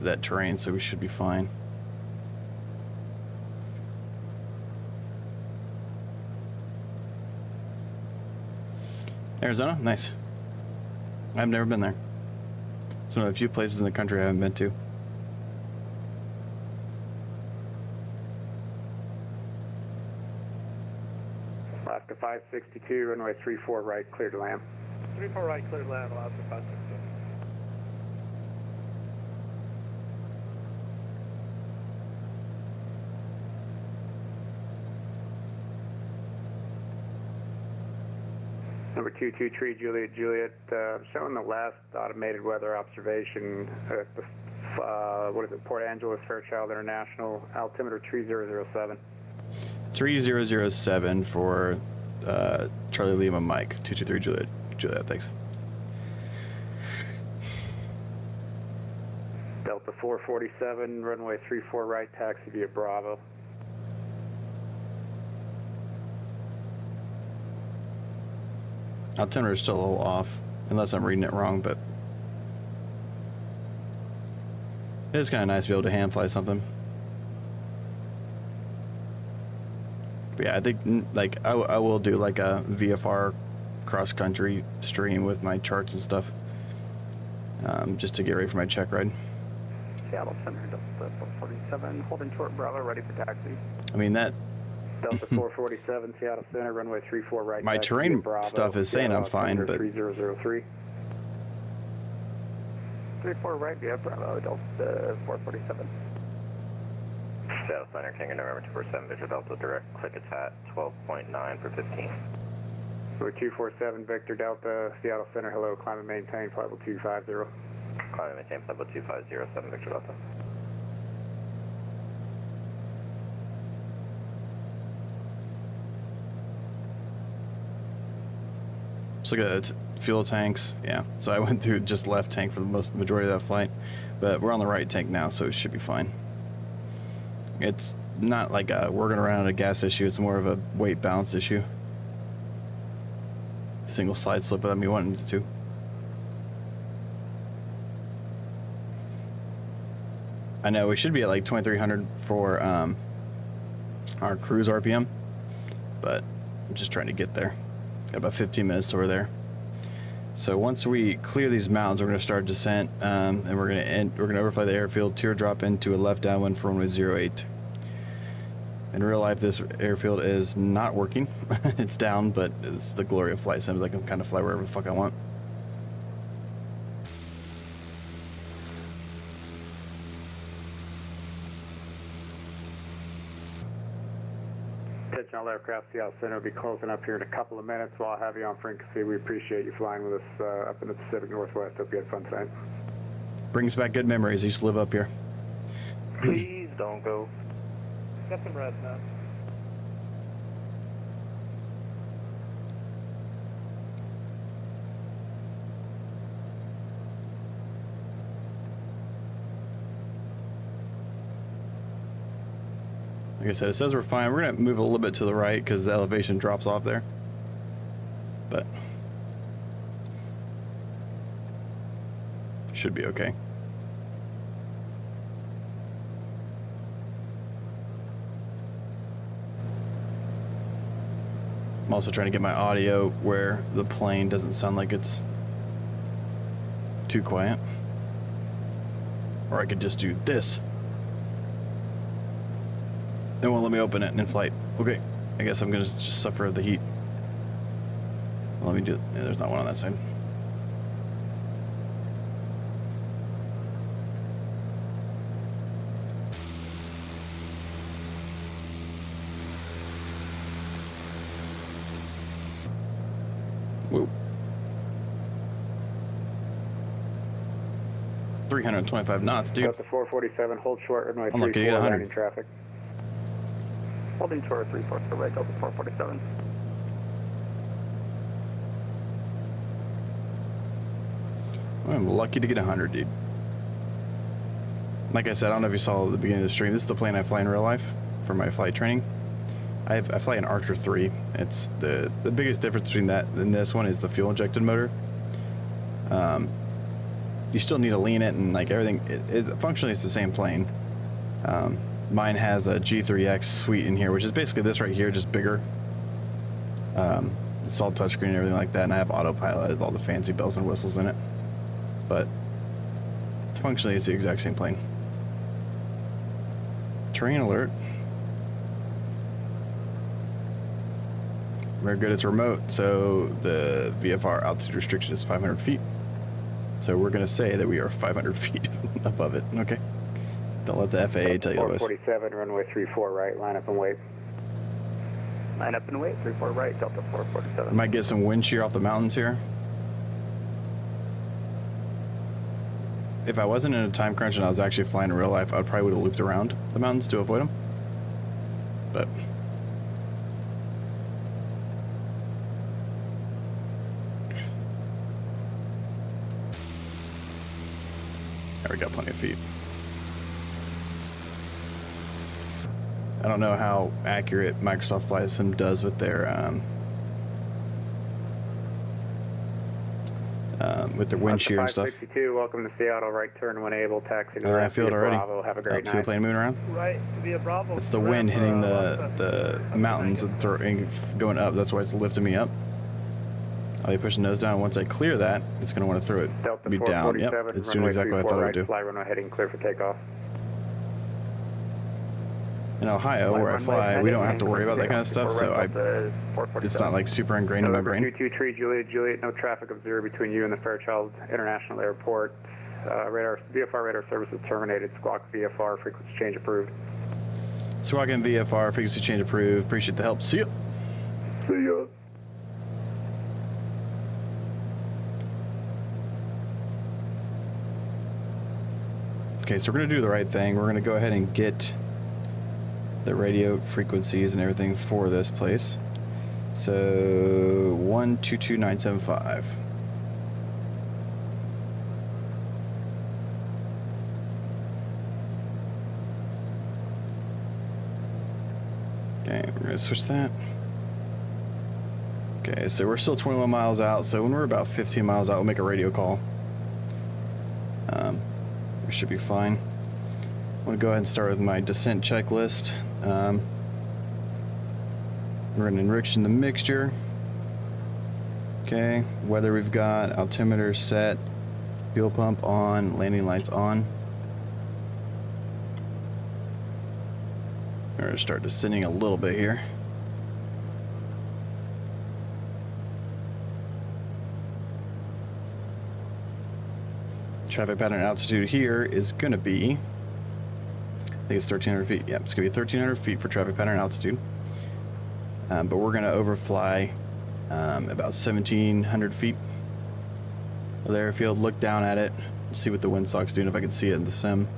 that terrain, so we should be fine. Arizona, nice. I've never been there. It's one of the few places in the country I haven't been to. Alaska 562, runway 34 right, clear to land. 34 right, clear to land, Alaska 562. Number 223, Juliet, showing the last automated weather observation at the, Port Angeles, Fairchild International, altimeter 3007. 3007 for Charlie Lima Mike, 223 Juliet, thanks. Delta 447, runway 34 right, taxi via Bravo. Altimeter is still a little off, unless I'm reading it wrong, but it is kind of nice to be able to hand fly something. But yeah, I think like I will do like a VFR cross country stream with my charts and stuff, just to get ready for my check ride. Seattle Center, Delta 447, holding short Bravo, ready for taxi. I mean that. Delta 447, Seattle Center, runway 34 right. My terrain stuff is saying I'm fine, but 3003. 34 right, via Bravo, Delta 447. Seattle Center, King of November 247, Victor Delta, direct click its hat, 12.9 for 15. We're 247, Victor Delta, Seattle Center, hello, climb and maintain, flight level 250. Climb and maintain, flight level 2507, Victor Delta. let's look at fuel tanks. Yeah, so I went through just left tank for the majority of that flight, but we're on the right tank now, so it should be fine. It's not like we're gonna run out of gas issue. It's more of a weight balance issue. Single slide slip without me wanting to. I know we should be at like 2,300 for our cruise RPM, but I'm just trying to get there. Got about 15 minutes till we're there. So once we clear these mountains, we're going to start descent, and we're going to overfly the airfield, teardrop into a left downwind for runway 08. In real life, this airfield is not working. It's down, but it's the glory of flight sims. I can kind of fly wherever the fuck I want. Attention all aircraft, Seattle Center will be closing up here in a couple of minutes. While I have you on frequency, we appreciate you flying with us up in the Pacific Northwest. Hope you had fun tonight. Brings back good memories. I used to live up here. Please don't go. Got some red now. Like I said, it says we're fine. We're going to move a little bit to the right because the elevation drops off there. But should be okay. I'm also trying to get my audio where the plane doesn't sound like it's too quiet. Or I could just do this. They won't let me open it in flight. Okay, I guess I'm gonna just suffer the heat. Let me do it. Yeah, there's not one on that side. Whoa. 325 knots, dude. Delta 447, hold short, runway I'm lucky to 34, get 100. landing traffic. Holding short 34 for right, Delta 447. I'm lucky to get 100, dude. Like I said, I don't know if you saw at the beginning of the stream. This is the plane I fly in real life for my flight training. I fly an Archer 3. It's the biggest difference between that and this one is the fuel injected motor. You still need to lean it and like everything. Functionally, it's the same plane. Mine has a G3X suite in here, which is basically this right here, just bigger. It's all touchscreen and everything like that, and I have autopilot with all the fancy bells and whistles in it. But functionally, it's the exact same plane. Terrain alert. Very good, it's remote, so the VFR altitude restriction is 500 feet. So we're going to say that we are 500 feet above it, okay? Don't let the FAA tell you otherwise. 447, runway 34 right, line up and wait. Line up and wait, 34 right, Delta 447. Might get some wind shear off the mountains here. If I wasn't in a time crunch and I was actually flying in real life, I probably would have looped around the mountains to avoid them. But there we got plenty of feet. I don't know how accurate Microsoft Flight Sim does with their wind shear and stuff. 562, welcome to Seattle, right turn when able, taxi to I feel it already. Bravo. Have a great See the night. plane moving around? Right, via Bravo. It's the wind hitting the mountains and going up. That's why it's lifting me up. I'll be pushing nose down. Once I clear that, it's going to want to throw it Delta be down. Yep, 447, it's doing runway exactly what I 34 thought it right, would do. fly runway heading clear for takeoff. In Ohio, where I fly, we don't have to worry about that kind of stuff, so it's not like super ingrained in my brain. 223 Juliet, no traffic observed between you and the Fairchild International Airport. VFR radar services terminated. Squawk VFR, frequency change approved. Squawk and VFR, frequency change approved. Appreciate the help. See ya. See ya. Okay, so we're going to do the right thing. We're going to go ahead and get the radio frequencies and everything for this place. So 122975. Okay, we're going to switch that. Okay, so we're still 21 miles out, so when we're about 15 miles out, we'll make a radio call. We should be fine. I'm going to go ahead and start with my descent checklist. We're going to enrich in the mixture. Okay, weather we've got, altimeter set, fuel pump on, landing lights on. We're going to start descending a little bit here. Traffic pattern altitude here is going to be, I think it's 1,300 feet. Yep, it's going to be 1,300 feet for traffic pattern altitude. But we're going to overfly about 1,700 feet of the airfield, look down at it, see what the windsock's doing, if I can see it in the sim.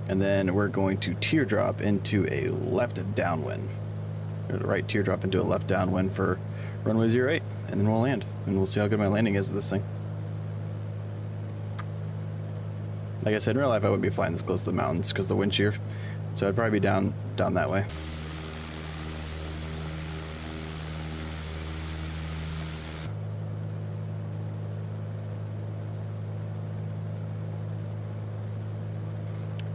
And then we're going to teardrop into a left downwind. Or the right teardrop into a left downwind for runway 08. And then we'll land. And we'll see how good my landing is with this thing. Like I said, in real life, I wouldn't be flying this close to the mountains because the wind shear. So I'd probably be down that way.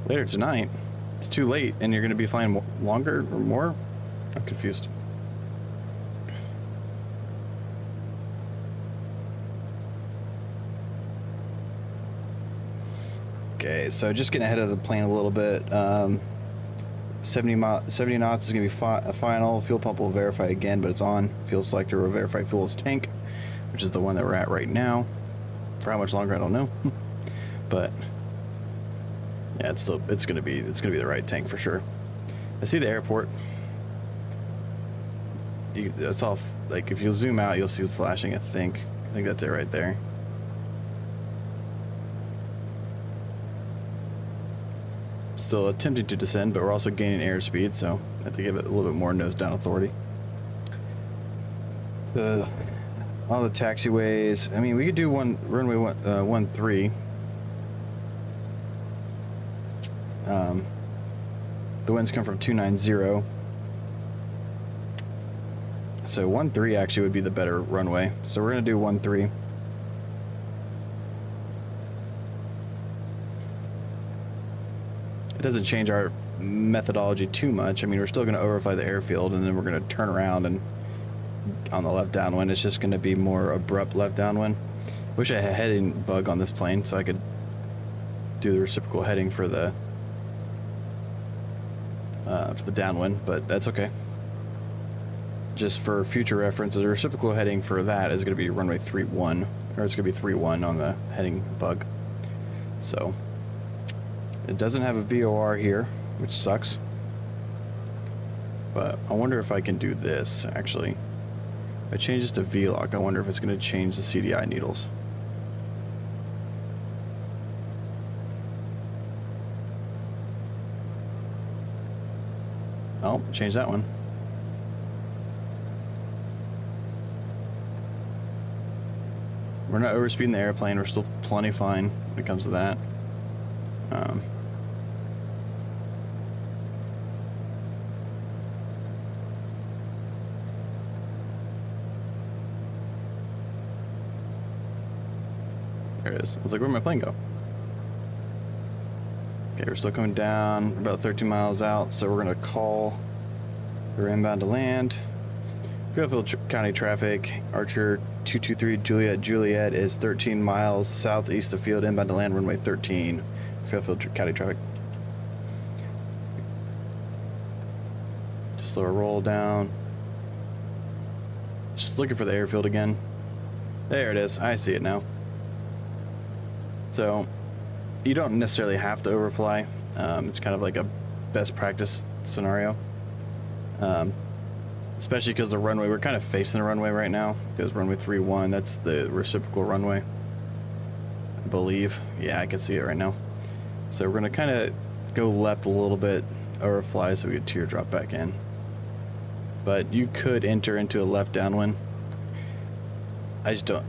Later tonight. It's too late, and you're going to be flying longer or more? I'm confused. Okay, so just getting ahead of the plane a little bit. 70 knots is going to be a final. Fuel pump will verify again, but it's on. Fuel selector will verify fuel's tank, which is the one that we're at right now. For how much longer, I don't know. But yeah, it's gonna be the right tank for sure. I see the airport. That's all. Like if you zoom out, you'll see the flashing. I think that's it right there. Still attempting to descend, but we're also gaining airspeed, so I have to give it a little bit more nose down authority. So all the taxiways. I mean, we could do runway 13. The winds come from 290. So 13 actually would be the better runway. So we're gonna do 13. It doesn't change our methodology too much. I mean, we're still gonna overfly the airfield, and then we're gonna turn around and on the left downwind. It's just gonna be more abrupt left downwind. Wish I had a heading bug on this plane so I could do the reciprocal heading for the downwind, but that's okay. Just for future reference, the reciprocal heading for that is going to be runway 31, or it's going to be 31 on the heading bug. So it doesn't have a VOR here, which sucks. But I wonder if I can do this actually. If I change this to VLOC, I wonder if it's going to change the CDI needles. Oh, change that one. We're not overspeeding the airplane. We're still plenty fine when it comes to that. There it is. I was like, where'd my plane go? Okay, we're still coming down, about 13 miles out, so we're gonna call. We're inbound to land. Fairfield County traffic, Archer 223 Juliet is 13 miles southeast of field, inbound to land, runway 13. Fairfield County traffic. Just slow a roll down. Just looking for the airfield again. There it is. I see it now. So you don't necessarily have to overfly. It's kind of like a best practice scenario. Especially because the runway, we're kind of facing the runway right now, because runway 31, that's the reciprocal runway, I believe. Yeah, I can see it right now. So we're going to kind of go left a little bit, overfly, so we could teardrop back in. But you could enter into a left downwind. I just don't.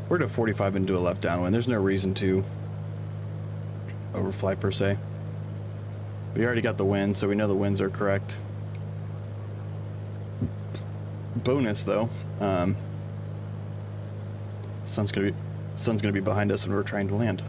We're to 45 into a left downwind. There's no reason to overfly per se. We already got the wind, so we know the winds are correct. Bonus though, sun's gonna be behind us when we're trying to land.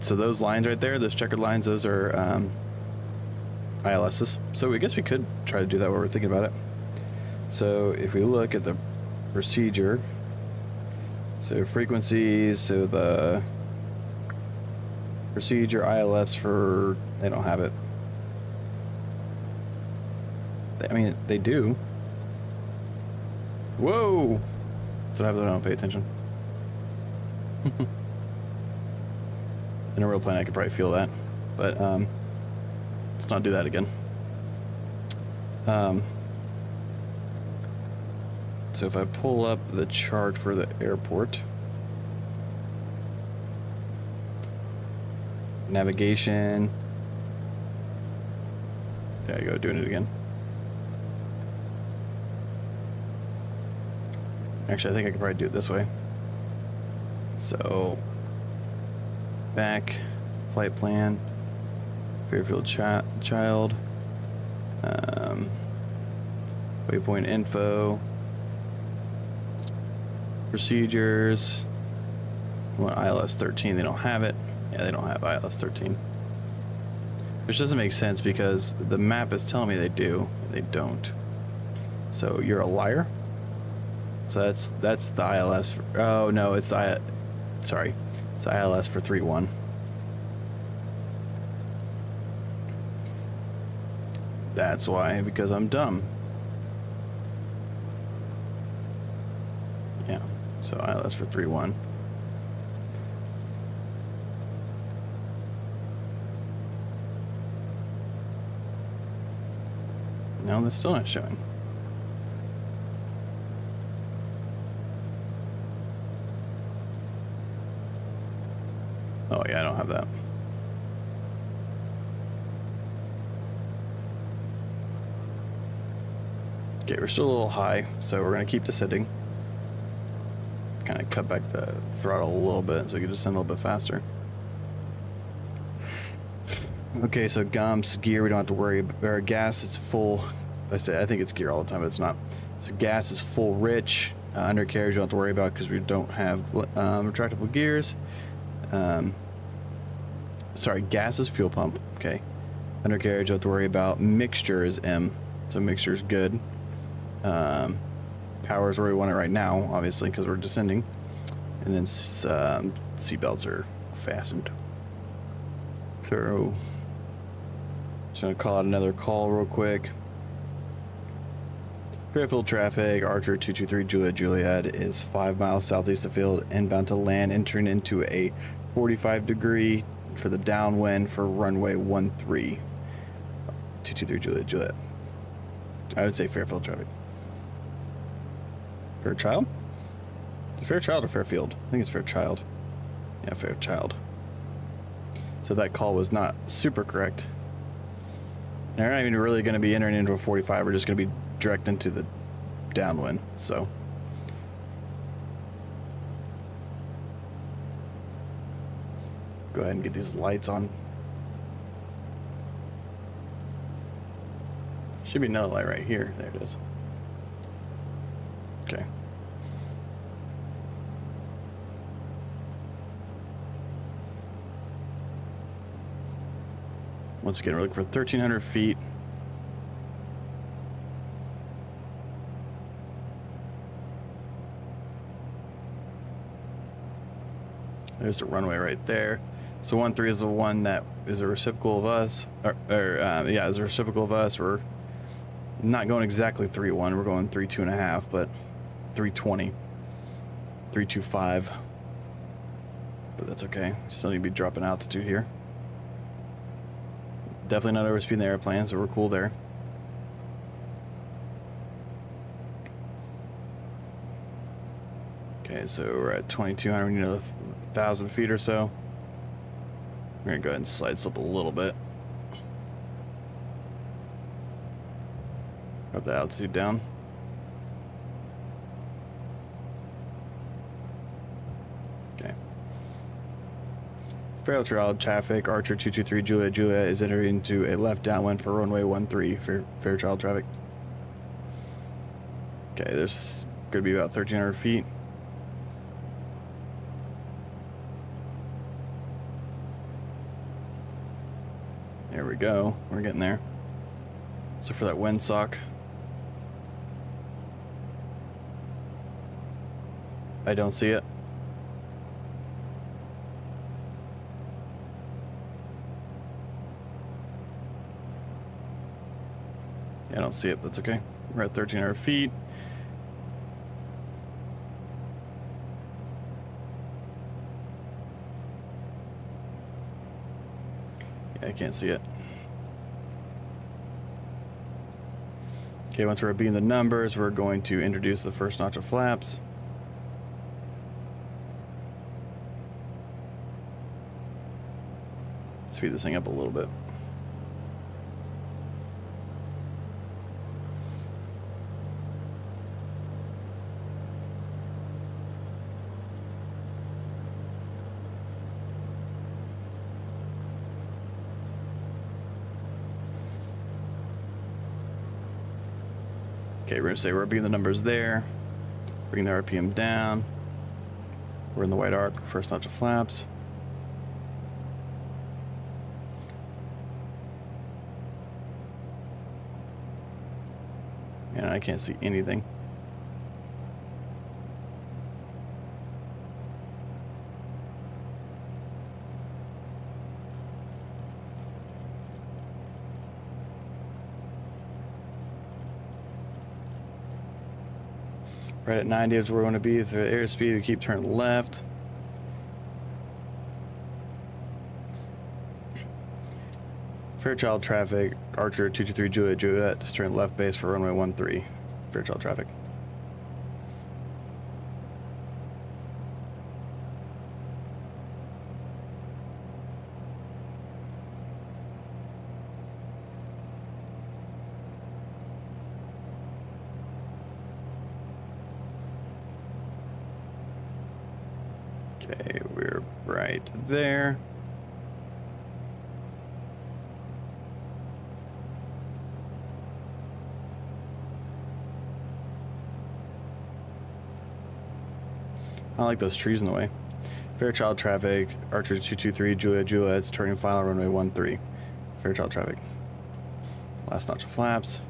So those lines right there, those checkered lines, those are ILSs. So I guess we could try to do that while we're thinking about it. So if we look at the procedure, so frequencies, so the procedure ILS for, they don't have it. I mean, they do. Whoa! That's what happens when I don't pay attention. In a real plane, I could probably feel that, but let's not do that again. So if I pull up the chart for the airport, navigation, There you go, doing it again. Actually, I think I could probably do it this way. So, back, flight plan, Fairfield child, waypoint info, procedures. We want ILS 13, they don't have it. Yeah, they don't have ILS 13. Which doesn't make sense because the map is telling me they do, and they don't. So you're a liar? So that's the ILS for, oh no, it's the it's ILS for 3-1. That's why, because I'm dumb. Yeah, so ILS for 3-1. No, that's still not showing. Oh yeah, I don't have that. Okay, we're still a little high, so we're gonna keep descending. Kind of cut back the throttle a little bit so we can descend a little bit faster. Okay, so GOMS, gear, we don't have to worry about. Our gas is full. I think it's gear all the time, but it's not. So gas is full rich. Undercarriage, you don't have to worry about because we don't have retractable gears. Sorry, gas is fuel pump. Okay. Undercarriage, you don't have to worry about. Mixture is M, so mixture is good. Power is where we want it right now, obviously, because we're descending. And then seatbelts are fastened. So, just gonna call out another call real quick. Fairfield traffic, Archer 223 Juliet is 5 miles southeast of field, inbound to land, entering into a 45 degree for the downwind for runway 13. 223 Juliet. I would say Fairfield traffic. Fairchild? Fairchild or Fairfield? I think it's Fairchild. Yeah, Fairchild. So that call was not super correct. And we're not even really going to be entering into a 45. We're just going to be direct into the downwind. So go ahead and get these lights on. Should be another light right here. There it is. Okay. Once again, we're looking for 1,300 feet. There's the runway right there. So 13 is the one that is a reciprocal of us. Yeah, is a reciprocal of us. We're not going exactly 3-1. We're going 3-2.5, but 320, 325. But that's okay. Still need to be dropping altitude here. Definitely not overspeeding the airplane, so we're cool there. Okay, so we're at 2,200. We need another 1,000 feet or so. We're gonna go ahead and slide slope a little bit. Got the altitude down. Okay. Fairchild traffic, Archer 223 Juliet is entering into a left downwind for runway 13. Fairchild traffic. Okay, there's gonna be about 1,300 feet. There we go. We're getting there. So for that windsock, I don't see it. I don't see it. That's okay. We're at 1,300 feet. Yeah, I can't see it. Okay, once we're being the numbers, we're going to introduce the first notch of flaps. Speed this thing up a little bit. Okay, we're gonna say we're being the numbers there. Bring the RPM down. We're in the white arc. First notch of flaps. And I can't see anything. Right at 90 is where we want to be. The airspeed, we keep turning left. Fairchild traffic, Archer 223 Juliet Juliet, just turn left base for runway 13. Fairchild traffic. Okay, we're right there. I don't like those trees in the way. Fairchild traffic, Archer 223, Juliet Juliet's turning final runway 13. Fairchild traffic. Last notch of flaps.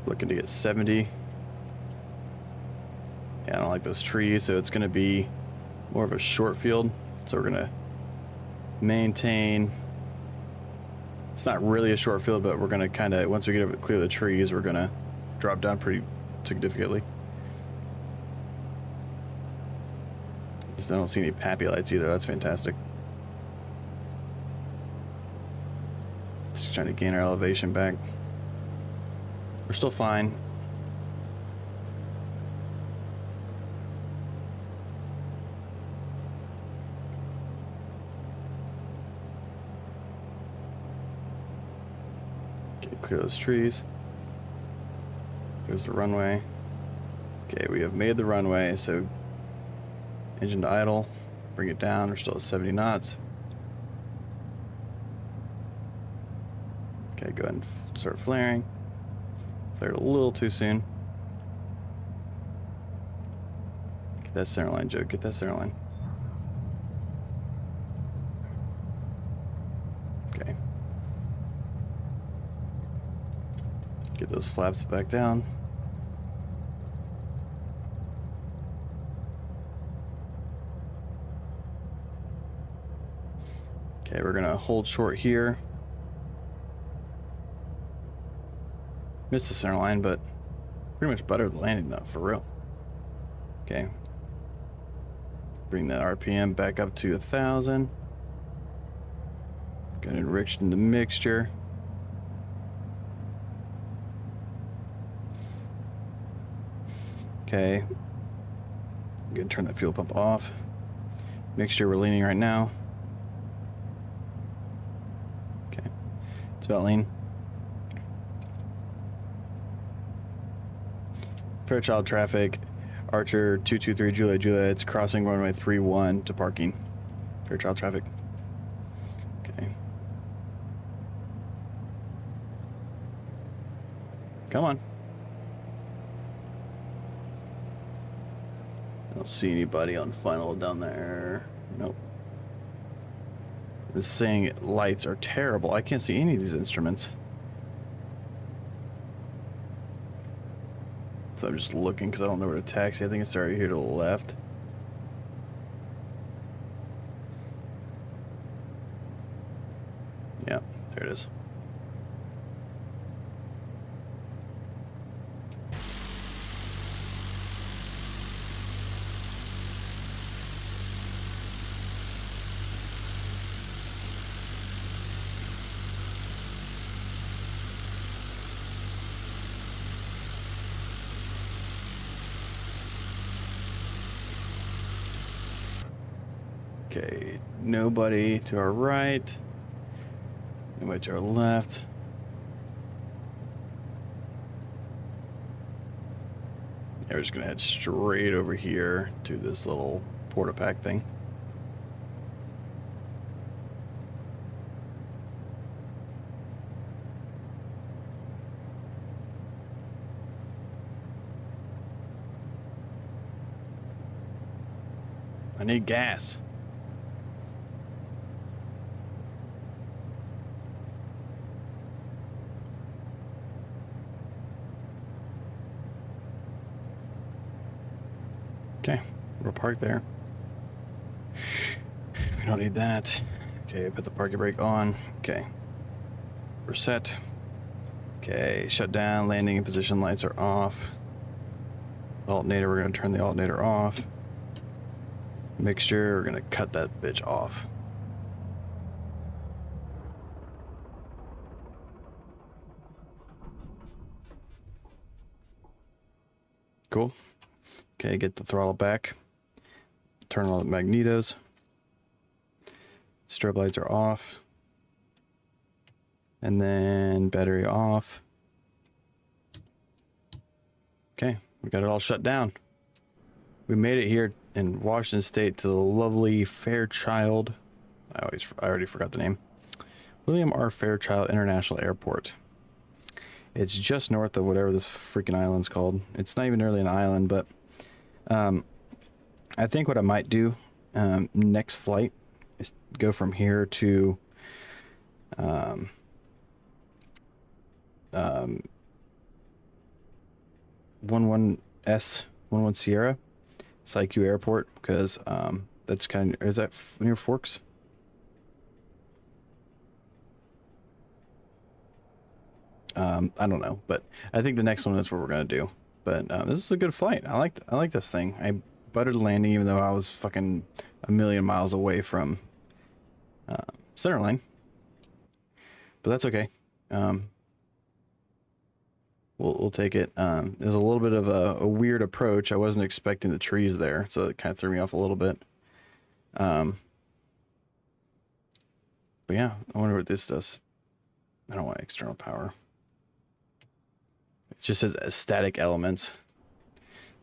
Looking to get 70. Yeah, I don't like those trees, so it's going to be more of a short field. So we're going to maintain. It's not really a short field, but we're going to kind of, once we get over clear the trees, we're going to drop down pretty significantly. I don't see any pappy lights either. That's fantastic. Just trying to gain our elevation back. We're still fine. Okay, clear those trees. Here's the runway. Okay, we have made the runway, so engine to idle, bring it down. We're still at 70 knots. Okay, go ahead and start flaring. Flared a little too soon. Get that center line, Joe. Get that center line. Okay. Get those flaps back down. Okay, we're gonna hold short here. Missed the center line, but pretty much buttered the landing though, for real. Okay. Bring that RPM back up to 1,000. Got enriched in the mixture. Okay. I'm gonna turn that fuel pump off. Mixture we're leaning right now. Okay. It's about lean. Fairchild traffic, Archer 223 Juliet Juliet, it's crossing runway 31 to parking. Fairchild traffic. Okay. Come on. I don't see anybody on final down there. Nope. It's saying lights are terrible. I can't see any of these instruments. So I'm just looking because I don't know where to taxi. I think it's already here to the left. Yeah, there it is. Okay, nobody to our right, nobody to our left. Yeah, we're just gonna head straight over here to this little porta pack thing. I need gas. Okay, we'll park there. We don't need that. Okay, put the parking brake on. Okay, we're set. Okay, shut down. Landing and position lights are off. Alternator, we're gonna turn the alternator off. Mixture, we're gonna cut that bitch off. Cool. Okay, get the throttle back. Turn on the magnetos. Strobe lights are off. And then battery off. Okay, we got it all shut down. We made it here in Washington State to the lovely Fairchild. I already forgot the name. William R. Fairchild International Airport. It's just north of whatever this freaking island's called. It's not even really an island, but I think what I might do next flight is go from here to 11 Sierra, Psyche Airport, because that's kind of, is that near Forks? I don't know, but I think the next one is what we're gonna do. But this is a good flight. I like this thing. I buttered the landing even though I was fucking a million miles away from Centerline. But that's okay. We'll take it. There's a little bit of a weird approach. I wasn't expecting the trees there, so it kind of threw me off a little bit. But yeah, I wonder what this does. I don't want external power. It just says static elements.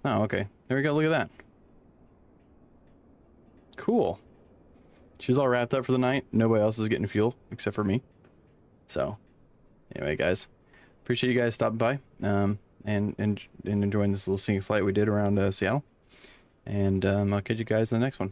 Oh, okay. There we go. Look at that. Cool. She's all wrapped up for the night. Nobody else is getting fuel except for me. So, anyway, guys, appreciate you guys stopping by and enjoying this little singing flight we did around Seattle. And I'll catch you guys in the next one.